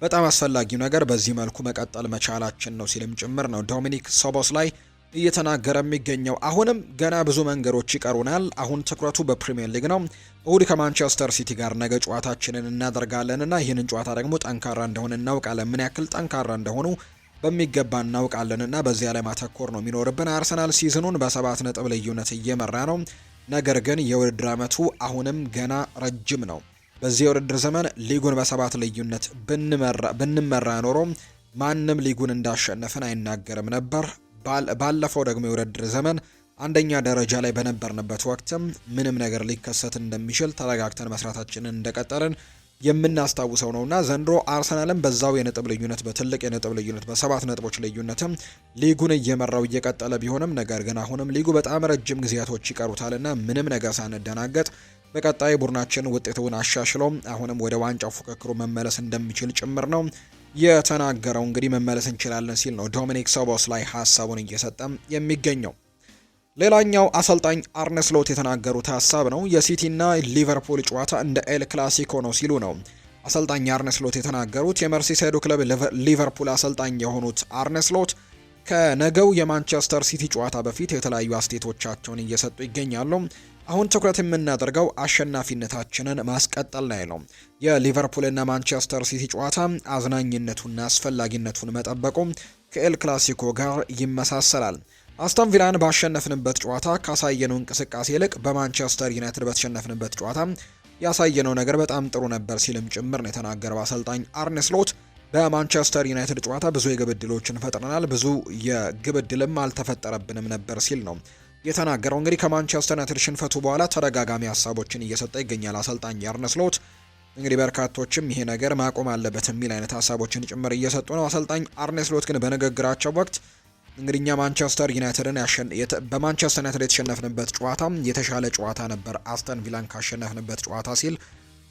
በጣም አስፈላጊው ነገር በዚህ መልኩ መቀጠል መቻላችን ነው ሲልም ጭምር ነው ዶሚኒክ ሶቦስላይ እየተናገረ የሚገኘው። አሁንም ገና ብዙ መንገዶች ይቀሩናል። አሁን ትኩረቱ በፕሪሚየር ሊግ ነው። እሁድ ከማንቸስተር ሲቲ ጋር ነገ ጨዋታችንን እናደርጋለንና ይህንን ጨዋታ ደግሞ ጠንካራ እንደሆነ እናውቃለን። ምን ያክል ጠንካራ እንደሆኑ በሚገባ እናውቃለንና በዚያ ላይ ማተኮር ነው የሚኖርብን። አርሰናል ሲዝኑን በ7 ነጥብ ልዩነት እየመራ ነው። ነገር ግን የውድድር ዓመቱ አሁንም ገና ረጅም ነው። በዚህ የውድድር ዘመን ሊጉን በ7 ልዩነት ብንመራ ኖሮ ማንም ሊጉን እንዳሸነፍን አይናገርም ነበር። ባለፈው ደግሞ የውድድር ዘመን አንደኛ ደረጃ ላይ በነበርንበት ወቅትም ምንም ነገር ሊከሰት እንደሚችል ተረጋግተን መስራታችንን እንደቀጠልን የምናስታውሰው ነውና ዘንድሮ አርሰናልም በዛው የነጥብ ልዩነት በትልቅ የነጥብ ልዩነት በ7 ነጥቦች ልዩነትም ሊጉን እየመራው እየቀጠለ ቢሆንም ነገር ግን አሁንም ሊጉ በጣም ረጅም ጊዜያቶች ይቀሩታልና ምንም ነገር ሳንደናገጥ በቀጣይ ቡድናችን ውጤቱን አሻሽሎ አሁንም ወደ ዋንጫው ፉክክሩ መመለስ እንደሚችል ጭምር ነው የተናገረው። እንግዲህ መመለስ እንችላለን ሲል ነው ዶሚኒክ ሶቦስላይ ሀሳቡን እየሰጠ የሚገኘው። ሌላኛው አሰልጣኝ አርነ ስሎት የተናገሩት ሀሳብ ነው። የሲቲና ሊቨርፑል ጨዋታ እንደ ኤል ክላሲኮ ነው ሲሉ ነው አሰልጣኝ አርነ ስሎት የተናገሩት። የመርሲሳይዱ ክለብ ሊቨርፑል አሰልጣኝ የሆኑት አርነ ስሎት ከነገው የማንቸስተር ሲቲ ጨዋታ በፊት የተለያዩ አስተያየቶቻቸውን እየሰጡ ይገኛሉ። አሁን ትኩረት የምናደርገው አሸናፊነታችንን ማስቀጠል ላይ ነው። የሊቨርፑልና ማንቸስተር ሲቲ ጨዋታ አዝናኝነቱና አስፈላጊነቱን መጠበቁ ከኤል ክላሲኮ ጋር ይመሳሰላል። አስተን ቪላን ባሸነፍንበት ጨዋታ ካሳየነው እንቅስቃሴ ይልቅ በማንቸስተር ዩናይትድ በተሸነፍንበት ጨዋታ ያሳየነው ነገር በጣም ጥሩ ነበር ሲልም ጭምር ነው የተናገረው አሰልጣኝ አርነ ስሎት። በማንቸስተር ዩናይትድ ጨዋታ ብዙ የግብ ዕድሎችን ፈጥረናል፣ ብዙ የግብ ዕድልም አልተፈጠረብንም ነበር ሲል ነው የተናገረው። እንግዲህ ከማንቸስተር ዩናይትድ ሽንፈቱ በኋላ ተደጋጋሚ ሀሳቦችን እየሰጠ ይገኛል አሰልጣኝ አርነ ስሎት። እንግዲህ በርካቶችም ይሄ ነገር ማቆም አለበት የሚል አይነት ሀሳቦችን ጭምር እየሰጡ ነው። አሰልጣኝ አርነ ስሎት ግን በንግግራቸው ወቅት እንግዲህ እኛ ማንቸስተር ዩናይትድን በማንቸስተር ዩናይትድ የተሸነፍንበት ጨዋታ የተሻለ ጨዋታ ነበር አስተን ቪላን ካሸነፍንበት ጨዋታ ሲል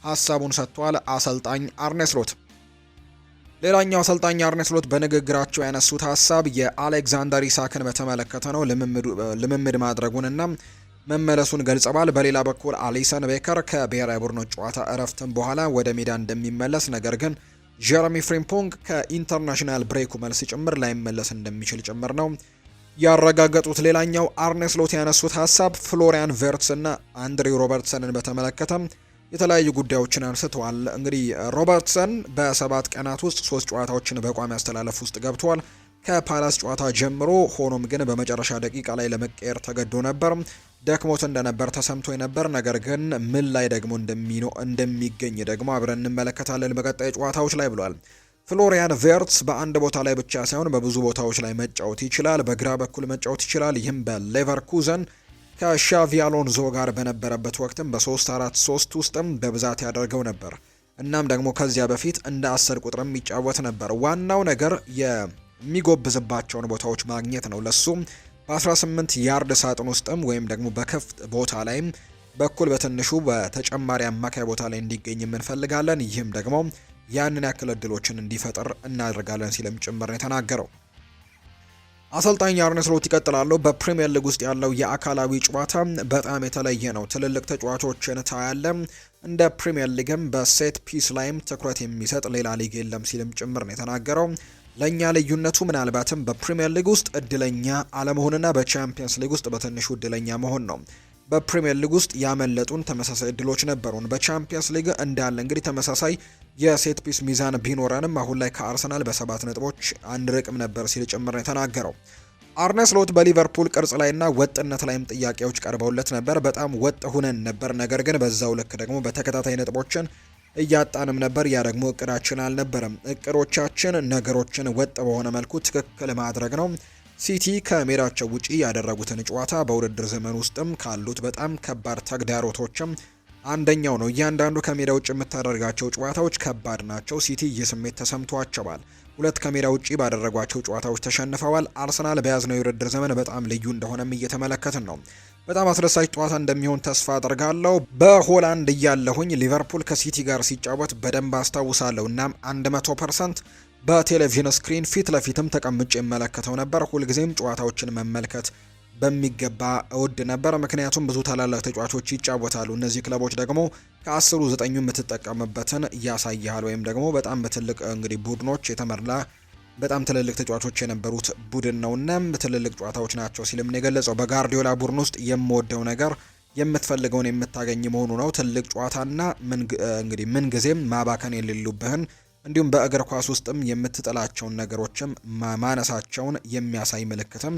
ሀሳቡን ሰጥቷል አሰልጣኝ አርነ ስሎት። ሌላኛው አሰልጣኝ አርነ ስሎት በንግግራቸው ያነሱት ሀሳብ የአሌክዛንደር ኢሳክን በተመለከተ ነው። ልምምድ ማድረጉንና መመለሱን ገልጸዋል። በሌላ በኩል አሊሰን ቤከር ከብሔራዊ ቡድኖች ጨዋታ እረፍትን በኋላ ወደ ሜዳ እንደሚመለስ ነገር ግን ጀረሚ ፍሪምፖንግ ከኢንተርናሽናል ብሬኩ መልስ ጭምር ላይመለስ እንደሚችል ጭምር ነው ያረጋገጡት። ሌላኛው አርነ ስሎት ያነሱት ሀሳብ ፍሎሪያን ቨርትስ እና አንድሪው ሮበርትሰንን በተመለከተ የተለያዩ ጉዳዮችን አንስተዋል። እንግዲህ ሮበርትሰን በ7 ቀናት ውስጥ 3 ጨዋታዎችን በቋሚ አስተላለፍ ውስጥ ገብቷል። ከፓላስ ጨዋታ ጀምሮ። ሆኖም ግን በመጨረሻ ደቂቃ ላይ ለመቀየር ተገዶ ነበር። ደክሞት እንደነበር ተሰምቶ ነበር። ነገር ግን ምን ላይ ደግሞ እንደሚገኝ ደግሞ አብረን እንመለከታለን በቀጣይ ጨዋታዎች ላይ ብሏል። ፍሎሪያን ቬርትስ በአንድ ቦታ ላይ ብቻ ሳይሆን በብዙ ቦታዎች ላይ መጫወት ይችላል። በግራ በኩል መጫወት ይችላል። ይህም በሌቨርኩዘን ከሻቪ አሎንዞ ጋር በነበረበት ወቅትም በ3-4-3 ውስጥም በብዛት ያደርገው ነበር። እናም ደግሞ ከዚያ በፊት እንደ 10 ቁጥርም ይጫወት ነበር። ዋናው ነገር የሚጎብዝባቸውን ቦታዎች ማግኘት ነው። ለሱም በ18 ያርድ ሳጥን ውስጥም ወይም ደግሞ በክፍት ቦታ ላይም በኩል በትንሹ በተጨማሪ አማካይ ቦታ ላይ እንዲገኝ እንፈልጋለን። ይህም ደግሞ ያንን ያክል እድሎችን እንዲፈጠር እናደርጋለን ሲልም ጭምር ነው የተናገረው። አሰልጣኝ አርነ ስሎት ይቀጥላሉ። በፕሪሚየር ሊግ ውስጥ ያለው የአካላዊ ጨዋታ በጣም የተለየ ነው። ትልልቅ ተጫዋቾችን ታያለ። እንደ ፕሪሚየር ሊግም በሴት ፒስ ላይም ትኩረት የሚሰጥ ሌላ ሊግ የለም ሲልም ጭምር ነው የተናገረው። ለእኛ ልዩነቱ ምናልባትም በፕሪሚየር ሊግ ውስጥ እድለኛ አለመሆንና በቻምፒየንስ ሊግ ውስጥ በትንሹ እድለኛ መሆን ነው። በፕሪሚየር ሊግ ውስጥ ያመለጡን ተመሳሳይ እድሎች ነበሩን። በቻምፒየንስ ሊግ እንዳለ እንግዲህ ተመሳሳይ የሴት ፒስ ሚዛን ቢኖረንም አሁን ላይ ከአርሰናል በ7 ነጥቦች አንርቅም ነበር ሲል ጭምር ነው የተናገረው። አርነ ስሎት በሊቨርፑል ቅርጽ ላይና ወጥነት ላይም ጥያቄዎች ቀርበውለት ነበር። በጣም ወጥ ሁነን ነበር፣ ነገር ግን በዛው ልክ ደግሞ በተከታታይ ነጥቦችን እያጣንም ነበር። ያ ደግሞ እቅዳችን አልነበረም። እቅዶቻችን ነገሮችን ወጥ በሆነ መልኩ ትክክል ማድረግ ነው። ሲቲ ከሜዳቸው ውጪ ያደረጉትን ጨዋታ በውድድር ዘመን ውስጥም ካሉት በጣም ከባድ ተግዳሮቶችም አንደኛው ነው። እያንዳንዱ ከሜዳ ውጭ የምታደርጋቸው ጨዋታዎች ከባድ ናቸው። ሲቲ ይህ ስሜት ተሰምቷቸዋል። 2 ከሜዳ ውጪ ባደረጓቸው ጨዋታዎች ተሸንፈዋል። አርሰናል በያዝነው የውድድር ዘመን በጣም ልዩ እንደሆነም እየተመለከትን ነው። በጣም አስደሳች ጨዋታ እንደሚሆን ተስፋ አድርጋለሁ። በሆላንድ እያለሁኝ ሊቨርፑል ከሲቲ ጋር ሲጫወት በደንብ አስታውሳለሁ። እናም 100% በቴሌቪዥን ስክሪን ፊት ለፊትም ተቀምጬ የመለከተው ነበር። ሁልጊዜም ጨዋታዎችን መመልከት በሚገባ እወድ ነበር፣ ምክንያቱም ብዙ ታላላቅ ተጫዋቾች ይጫወታሉ። እነዚህ ክለቦች ደግሞ ከ10ሩ 9ኙ የምትጠቀምበትን ያሳያል። ወይም ደግሞ በጣም በትልቅ እንግዲህ ቡድኖች የተመላ በጣም ትልልቅ ተጫዋቾች የነበሩት ቡድን ነውና ትልልቅ ጨዋታዎች ናቸው ሲልም ነው የገለጸው። በጋርዲዮላ ቡድን ውስጥ የምወደው ነገር የምትፈልገውን የምታገኝ መሆኑ ነው። ትልቅ ጨዋታና እንግዲህ ምን ጊዜም ማባከን የሌሉብህን እንዲሁም በእግር ኳስ ውስጥም የምትጠላቸውን ነገሮችም ማነሳቸውን የሚያሳይ ምልክትም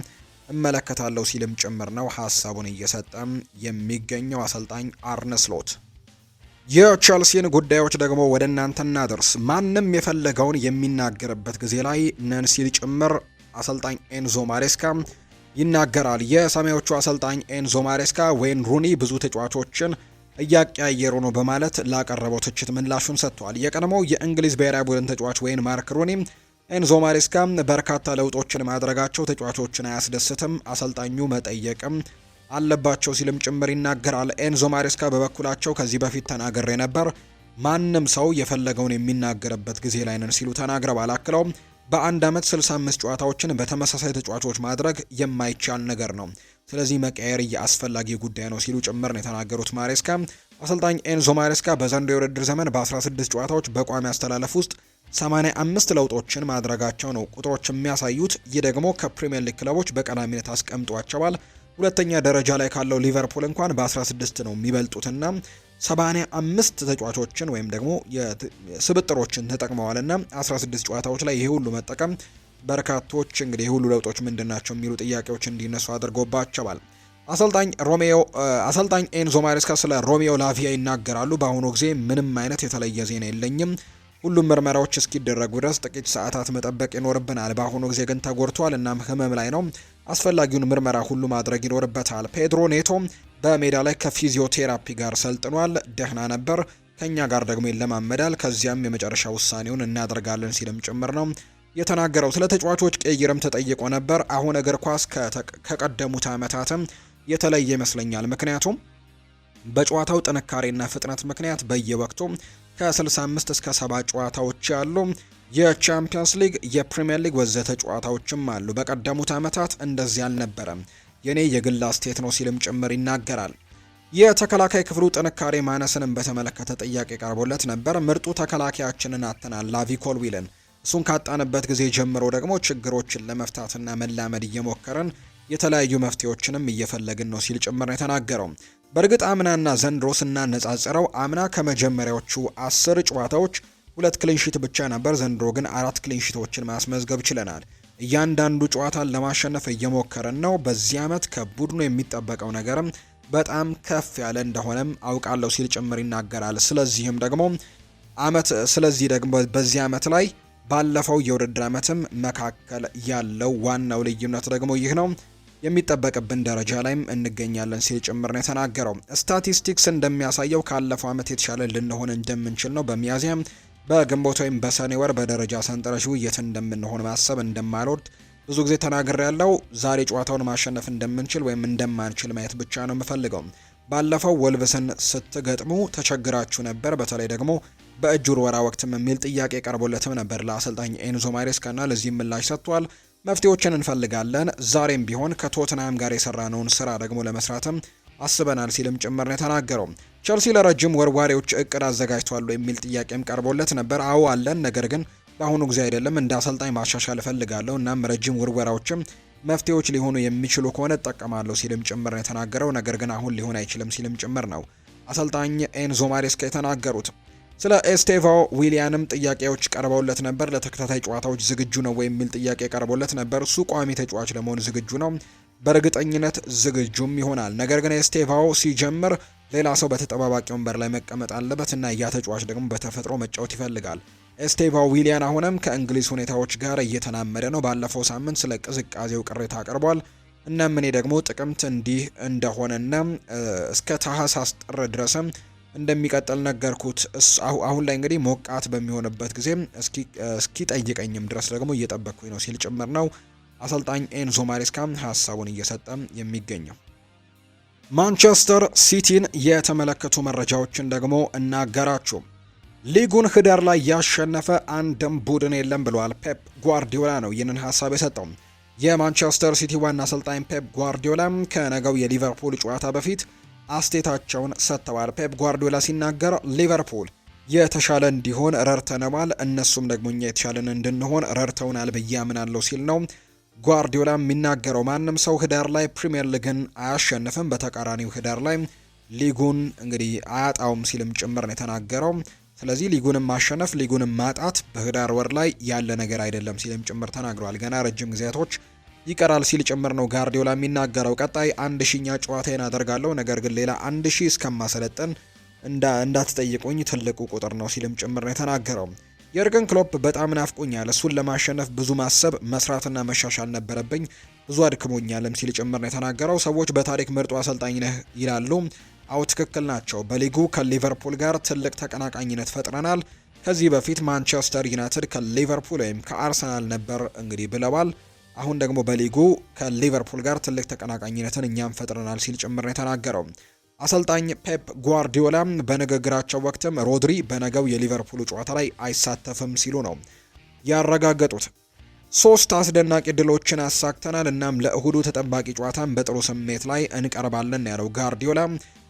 እመለከታለሁ ሲልም ጭምር ነው ሀሳቡን እየሰጠም የሚገኘው አሰልጣኝ አርነ ስሎት። የቼልሲን ጉዳዮች ደግሞ ወደ እናንተ እናደርስ። ማንም የፈለገውን የሚናገርበት ጊዜ ላይ ነን ሲል ጭምር አሰልጣኝ ኤንዞ ማሬስካ ይናገራል። የሰማያዊዎቹ አሰልጣኝ ኤንዞ ማሬስካ ዌይን ሩኒ ብዙ ተጫዋቾችን እያቀያየሩ ነው በማለት ላቀረበው ትችት ምላሹን ሰጥቷል። የቀድሞው የእንግሊዝ ብሔራዊ ቡድን ተጫዋች ዌይን ማርክ ሩኒ ኤንዞ ማሬስካ በርካታ ለውጦችን ማድረጋቸው ተጫዋቾችን አያስደስትም፣ አሰልጣኙ መጠየቅም አለባቸው ሲልም ጭምር ይናገራል። ኤንዞ ማሬስካ በበኩላቸው ከዚህ በፊት ተናግሬ ነበር፣ ማንም ሰው የፈለገውን የሚናገርበት ጊዜ ላይ ነን ሲሉ ተናግረዋል። አክለውም በአንድ ዓመት 65 ጨዋታዎችን በተመሳሳይ ተጫዋቾች ማድረግ የማይቻል ነገር ነው፣ ስለዚህ መቀየር አስፈላጊ ጉዳይ ነው ሲሉ ጭምር ነው የተናገሩት ማሬስካ። አሰልጣኝ ኤንዞ ማሬስካ በዘንድሮው የውድድር ዘመን በ16 ጨዋታዎች በቋሚ አስተላለፍ ውስጥ 85 ለውጦችን ማድረጋቸው ነው ቁጥሮች የሚያሳዩት። ይህ ደግሞ ከፕሪሚየር ሊግ ክለቦች በቀዳሚነት አስቀምጧቸዋል። ሁለተኛ ደረጃ ላይ ካለው ሊቨርፑል እንኳን በ16 ነው የሚበልጡትና 75 ተጫዋቾችን ወይም ደግሞ ስብጥሮችን ተጠቅመዋልና 16 ጨዋታዎች ላይ ይሄ ሁሉ መጠቀም በርካቶች እንግዲህ ይሄ ሁሉ ለውጦች ምንድናቸው የሚሉ ጥያቄዎች እንዲነሱ አድርጎባቸዋል። አሰልጣኝ ኤንዞ ማሬስካ ስለ ሮሜዮ ላቪያ ይናገራሉ። በአሁኑ ጊዜ ምንም አይነት የተለየ ዜና የለኝም። ሁሉም ምርመራዎች እስኪደረጉ ድረስ ጥቂት ሰዓታት መጠበቅ ይኖርብናል። በአሁኑ ጊዜ ግን ተጎድቷል እናም ህመም ላይ ነው። አስፈላጊውን ምርመራ ሁሉ ማድረግ ይኖርበታል። ፔድሮ ኔቶ በሜዳ ላይ ከፊዚዮቴራፒ ጋር ሰልጥኗል። ደህና ነበር። ከኛ ጋር ደግሞ ይለማመዳል። ከዚያም የመጨረሻ ውሳኔውን እናደርጋለን ሲልም ጭምር ነው የተናገረው። ስለ ተጫዋቾች ቅይርም ተጠይቆ ነበር። አሁን እግር ኳስ ከቀደሙት ዓመታትም የተለየ ይመስለኛል። ምክንያቱም በጨዋታው ጥንካሬና ፍጥነት ምክንያት በየወቅቱ ከ65 እስከ 70 ጨዋታዎች ያሉ የቻምፒየንስ ሊግ፣ የፕሪሚየር ሊግ ወዘተ ጨዋታዎችም አሉ። በቀደሙት ዓመታት እንደዚህ አልነበረም። የኔ የግል አስተያየት ነው ሲልም ጭምር ይናገራል። የተከላካይ ክፍሉ ጥንካሬ ማነስንም በተመለከተ ጥያቄ ቀርቦለት ነበር። ምርጡ ተከላካያችንን አጥተናል፣ ላቪ ኮልዊልን። እሱን ካጣንበት ጊዜ ጀምሮ ደግሞ ችግሮችን ለመፍታትና መላመድ እየሞከረን የተለያዩ መፍትሄዎችንም እየፈለግን ነው ሲል ጭምር ነው የተናገረው። በእርግጥ አምናና ዘንድሮ ስናነጻጽረው አምና ከመጀመሪያዎቹ 10 ጨዋታዎች 2 ክሊንሺት ብቻ ነበር። ዘንድሮ ግን 4 ክሊንሺቶችን ማስመዝገብ ችለናል። እያንዳንዱ ጨዋታን ለማሸነፍ እየሞከረን ነው። በዚህ ዓመት ከቡድኑ የሚጠበቀው ነገርም በጣም ከፍ ያለ እንደሆነም አውቃለሁ ሲል ጭምር ይናገራል። ስለዚህ ደግሞ በዚህ ዓመት ላይ ባለፈው የውድድር ዓመትም መካከል ያለው ዋናው ልዩነት ደግሞ ይህ ነው። የሚጠበቅብን ደረጃ ላይም እንገኛለን ሲል ጭምር ነው የተናገረው። ስታቲስቲክስ እንደሚያሳየው ካለፈው ዓመት የተሻለ ልንሆን እንደምንችል ነው። በሚያዝያም በግንቦት ወይም በሰኔ ወር በደረጃ ሰንጠረዡ የት እንደምንሆን ማሰብ እንደማልወድ ብዙ ጊዜ ተናግሬ ያለው። ዛሬ ጨዋታውን ማሸነፍ እንደምንችል ወይም እንደማንችል ማየት ብቻ ነው የምፈልገው። ባለፈው ወልቭስን ስትገጥሙ ተቸግራችሁ ነበር፣ በተለይ ደግሞ በእጅ ውርወራ ወቅትም የሚል ጥያቄ ቀርቦለትም ነበር ለአሰልጣኝ ኤንዞ ማሬስካና ለዚህም ምላሽ ሰጥቷል። መፍትሄዎችን እንፈልጋለን። ዛሬም ቢሆን ከቶትንሃም ጋር የሰራነውን ስራ ደግሞ ለመስራትም አስበናል ሲልም ጭምር ነው የተናገረው። ቸልሲ ለረጅም ወርዋሪዎች እቅድ አዘጋጅቷል የሚል ጥያቄም ቀርቦለት ነበር። አዎ አለን፣ ነገር ግን በአሁኑ ጊዜ አይደለም። እንደ አሰልጣኝ ማሻሻል እፈልጋለሁ። እናም ረጅም ውርወራዎችም መፍትሄዎች ሊሆኑ የሚችሉ ከሆነ እጠቀማለሁ ሲልም ጭምር ነው የተናገረው። ነገር ግን አሁን ሊሆን አይችልም ሲልም ጭምር ነው አሰልጣኝ ኤንዞ ማሬስካ የተናገሩት። ስለ ኤስቴቫ ዊሊያንም ጥያቄዎች ቀርበውለት ነበር። ለተከታታይ ጨዋታዎች ዝግጁ ነው ወይ የሚል ጥያቄ ቀርቦለት ነበር። እሱ ቋሚ ተጫዋች ለመሆን ዝግጁ ነው፣ በእርግጠኝነት ዝግጁም ይሆናል። ነገር ግን ኤስቴቫው ሲጀምር ሌላ ሰው በተጠባባቂ ወንበር ላይ መቀመጥ አለበት እና ያ ተጫዋች ደግሞ በተፈጥሮ መጫወት ይፈልጋል። ኤስቴቫ ዊሊያን አሁንም ከእንግሊዝ ሁኔታዎች ጋር እየተናመደ ነው። ባለፈው ሳምንት ስለ ቅዝቃዜው ቅሬታ አቅርቧል። እናም እኔ ደግሞ ጥቅምት እንዲህ እንደሆነና እስከ ታህሳስ ጥር ድረስም እንደሚቀጥል ነገርኩት። አሁን ላይ እንግዲህ ሞቃት በሚሆንበት ጊዜ እስኪ ጠይቀኝም ድረስ ደግሞ እየጠበቅኩኝ ነው ሲል ጭምር ነው አሰልጣኝ ኤንዞ ማሬስካ ሀሳቡን እየሰጠ የሚገኘው። ማንቸስተር ሲቲን የተመለከቱ መረጃዎችን ደግሞ እናገራችሁ። ሊጉን ህዳር ላይ ያሸነፈ አንድም ቡድን የለም ብለዋል ፔፕ ጓርዲዮላ ነው ይህንን ሀሳብ የሰጠው። የማንቸስተር ሲቲ ዋና አሰልጣኝ ፔፕ ጓርዲዮላ ከነገው የሊቨርፑል ጨዋታ በፊት አስቴታቸውን ሰጥተዋል። ፔፕ ጓርዲዮላ ሲናገር ሊቨርፑል የተሻለ እንዲሆን ረድተነዋል፣ እነሱም ደግሞ እኛ የተሻለን እንድንሆን ረድተውናል ብዬ አምናለሁ ሲል ነው ጓርዲዮላ የሚናገረው። ማንም ሰው ህዳር ላይ ፕሪሚየር ሊግን አያሸንፍም፣ በተቃራኒው ህዳር ላይ ሊጉን እንግዲህ አያጣውም ሲልም ጭምር ነው የተናገረው። ስለዚህ ሊጉንም ማሸነፍ ሊጉንም ማጣት በህዳር ወር ላይ ያለ ነገር አይደለም ሲልም ጭምር ተናግሯል። ገና ረጅም ጊዜያቶች ይቀራል ሲል ጭምር ነው ጋርዲዮላ የሚናገረው። ቀጣይ 1000ኛ ጨዋታዬን አደርጋለሁ፣ ነገር ግን ሌላ 1000 እስከማሰለጥን እንዳትጠይቁኝ ትልቁ ቁጥር ነው ሲልም ጭምር ነው የተናገረው። የርገን ክሎፕ በጣም ናፍቆኛል፣ እሱን ለማሸነፍ ብዙ ማሰብ መስራትና መሻሻል ነበረብኝ፣ ብዙ አድክሞኛልም ሲል ጭምር ነው የተናገረው። ሰዎች በታሪክ ምርጡ አሰልጣኝ ነህ ይላሉ። አዎ ትክክል ናቸው። በሊጉ ከሊቨርፑል ጋር ትልቅ ተቀናቃኝነት ፈጥረናል። ከዚህ በፊት ማንቸስተር ዩናይትድ ከሊቨርፑል ወይም ከአርሰናል ነበር እንግዲህ ብለዋል። አሁን ደግሞ በሊጉ ከሊቨርፑል ጋር ትልቅ ተቀናቃኝነትን እኛም ፈጥረናል ሲል ጭምር ነው የተናገረው። አሰልጣኝ ፔፕ ጓርዲዮላ በንግግራቸው ወቅትም ሮድሪ በነገው የሊቨርፑል ጨዋታ ላይ አይሳተፍም ሲሉ ነው ያረጋገጡት። 3 አስደናቂ ድሎችን አሳክተናል፣ እናም ለእሁዱ ተጠባቂ ጨዋታን በጥሩ ስሜት ላይ እንቀርባለን ያለው ጋርዲዮላ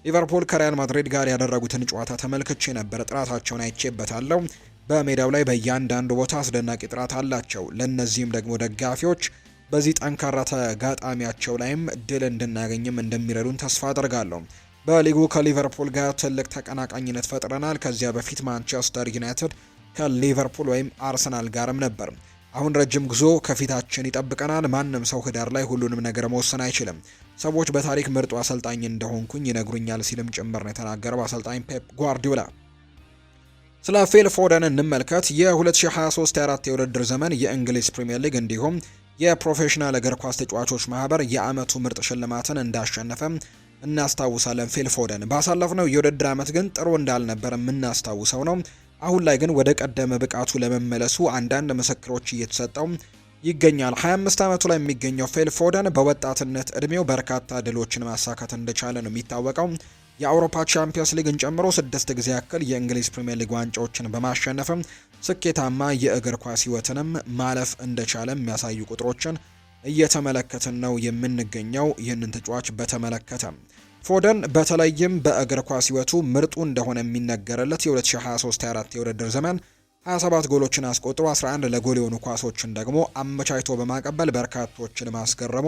ሊቨርፑል ከሪያል ማድሪድ ጋር ያደረጉትን ጨዋታ ተመልክቼ ነበር፣ ጥራታቸውን አይቼበታለሁ። በሜዳው ላይ በእያንዳንዱ ቦታ አስደናቂ ጥራት አላቸው። ለእነዚህም ደግሞ ደጋፊዎች በዚህ ጠንካራ ተጋጣሚያቸው ላይም ድል እንድናገኝም እንደሚረዱን ተስፋ አደርጋለሁ። በሊጉ ከሊቨርፑል ጋር ትልቅ ተቀናቃኝነት ፈጥረናል። ከዚያ በፊት ማንቸስተር ዩናይትድ ከሊቨርፑል ወይም አርሰናል ጋርም ነበር። አሁን ረጅም ጉዞ ከፊታችን ይጠብቀናል። ማንም ሰው ህዳር ላይ ሁሉንም ነገር መወሰን አይችልም። ሰዎች በታሪክ ምርጡ አሰልጣኝ እንደሆንኩኝ ይነግሩኛል ሲልም ጭምር ነው የተናገረው አሰልጣኝ ፔፕ ጓርዲዮላ። ስለ ፊል ፎደን እንመልከት። የ2023/24 የውድድር ዘመን የእንግሊዝ ፕሪምየር ሊግ እንዲሁም የፕሮፌሽናል እግር ኳስ ተጫዋቾች ማህበር የአመቱ ምርጥ ሽልማትን እንዳሸነፈ እናስታውሳለን። ፊል ፎደን ባሳለፍነው የውድድር አመት ግን ጥሩ እንዳልነበር የምናስታውሰው ነው። አሁን ላይ ግን ወደ ቀደመ ብቃቱ ለመመለሱ አንዳንድ ምስክሮች እየተሰጠው ይገኛል። 25 ዓመቱ ላይ የሚገኘው ፊል ፎደን በወጣትነት እድሜው በርካታ ድሎችን ማሳካት እንደቻለ ነው የሚታወቀው። የአውሮፓ ቻምፒየንስ ሊግን ጨምሮ 6 ጊዜ ያክል የእንግሊዝ ፕሪምየር ሊግ ዋንጫዎችን በማሸነፍም ስኬታማ የእግር ኳስ ህይወትንም ማለፍ እንደቻለ የሚያሳዩ ቁጥሮችን እየተመለከትን ነው የምንገኘው። ይህንን ተጫዋች በተመለከተ ፎደን በተለይም በእግር ኳስ ህይወቱ ምርጡ እንደሆነ የሚነገርለት የ2023/24 የውድድር ዘመን 27 ጎሎችን አስቆጥሮ 11 ለጎል የሆኑ ኳሶችን ደግሞ አመቻችቶ በማቀበል በርካቶችን ማስገረሙ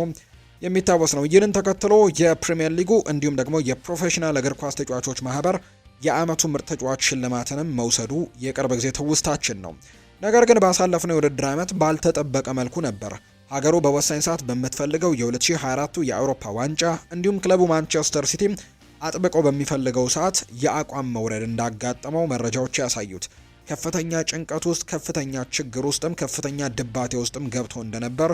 የሚታወስ ነው። ይህንን ተከትሎ የፕሪሚየር ሊጉ እንዲሁም ደግሞ የፕሮፌሽናል እግር ኳስ ተጫዋቾች ማህበር የአመቱ ምርጥ ተጫዋች ሽልማትንም መውሰዱ የቅርብ ጊዜ ትውስታችን ነው። ነገር ግን ባሳለፍነው የውድድር ዓመት ባልተጠበቀ መልኩ ነበር ሀገሩ በወሳኝ ሰዓት በምትፈልገው የ2024 የአውሮፓ ዋንጫ እንዲሁም ክለቡ ማንቸስተር ሲቲ አጥብቆ በሚፈልገው ሰዓት የአቋም መውረድ እንዳጋጠመው መረጃዎች ያሳዩት። ከፍተኛ ጭንቀት ውስጥ፣ ከፍተኛ ችግር ውስጥም፣ ከፍተኛ ድባቴ ውስጥም ገብቶ እንደነበር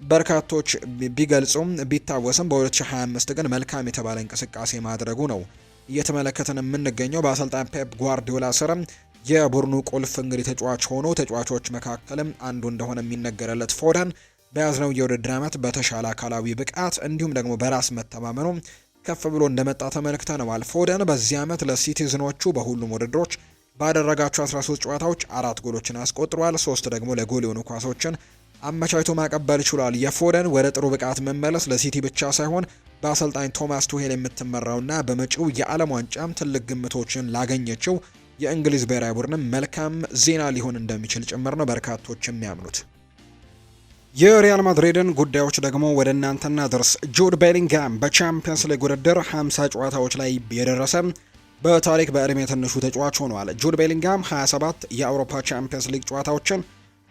በርካቶች ቢገልጹም ቢታወስም በ2025 ግን መልካም የተባለ እንቅስቃሴ ማድረጉ ነው እየተመለከተን የምንገኘው። በአሰልጣኝ ፔፕ ጓርዲዮላ ስርም የቡድኑ ቁልፍ እንግዲህ ተጫዋች ሆኖ ተጫዋቾች መካከልም አንዱ እንደሆነ የሚነገርለት ፎደን በያዝነው የውድድር ዓመት በተሻለ አካላዊ ብቃት እንዲሁም ደግሞ በራስ መተማመኑ ከፍ ብሎ እንደመጣ ተመልክተነዋል። ፎደን በዚህ ዓመት ለሲቲዝኖቹ በሁሉም ውድድሮች ባደረጋቸው 13 ጨዋታዎች 4 ጎሎችን አስቆጥሯል። 3 ደግሞ ለጎል የሆኑ ኳሶችን አመቻችቶ ማቀበል ችሏል። የፎደን ወደ ጥሩ ብቃት መመለስ ለሲቲ ብቻ ሳይሆን በአሰልጣኝ ቶማስ ቱሄል የምትመራውና በመጪው የዓለም ዋንጫም ትልቅ ግምቶችን ላገኘችው የእንግሊዝ ብሔራዊ ቡድንም መልካም ዜና ሊሆን እንደሚችል ጭምር ነው በርካቶች የሚያምኑት። የሪያል ማድሪድን ጉዳዮች ደግሞ ወደ እናንተና ድርስ። ጁድ ቤሊንጋም በቻምፒየንስ ሊግ ውድድር 50 ጨዋታዎች ላይ የደረሰ በታሪክ በዕድሜ ትንሹ ተጫዋች ሆኗል። ጁድ ቤሊንጋም 27 የአውሮፓ ቻምፒየንስ ሊግ ጨዋታዎችን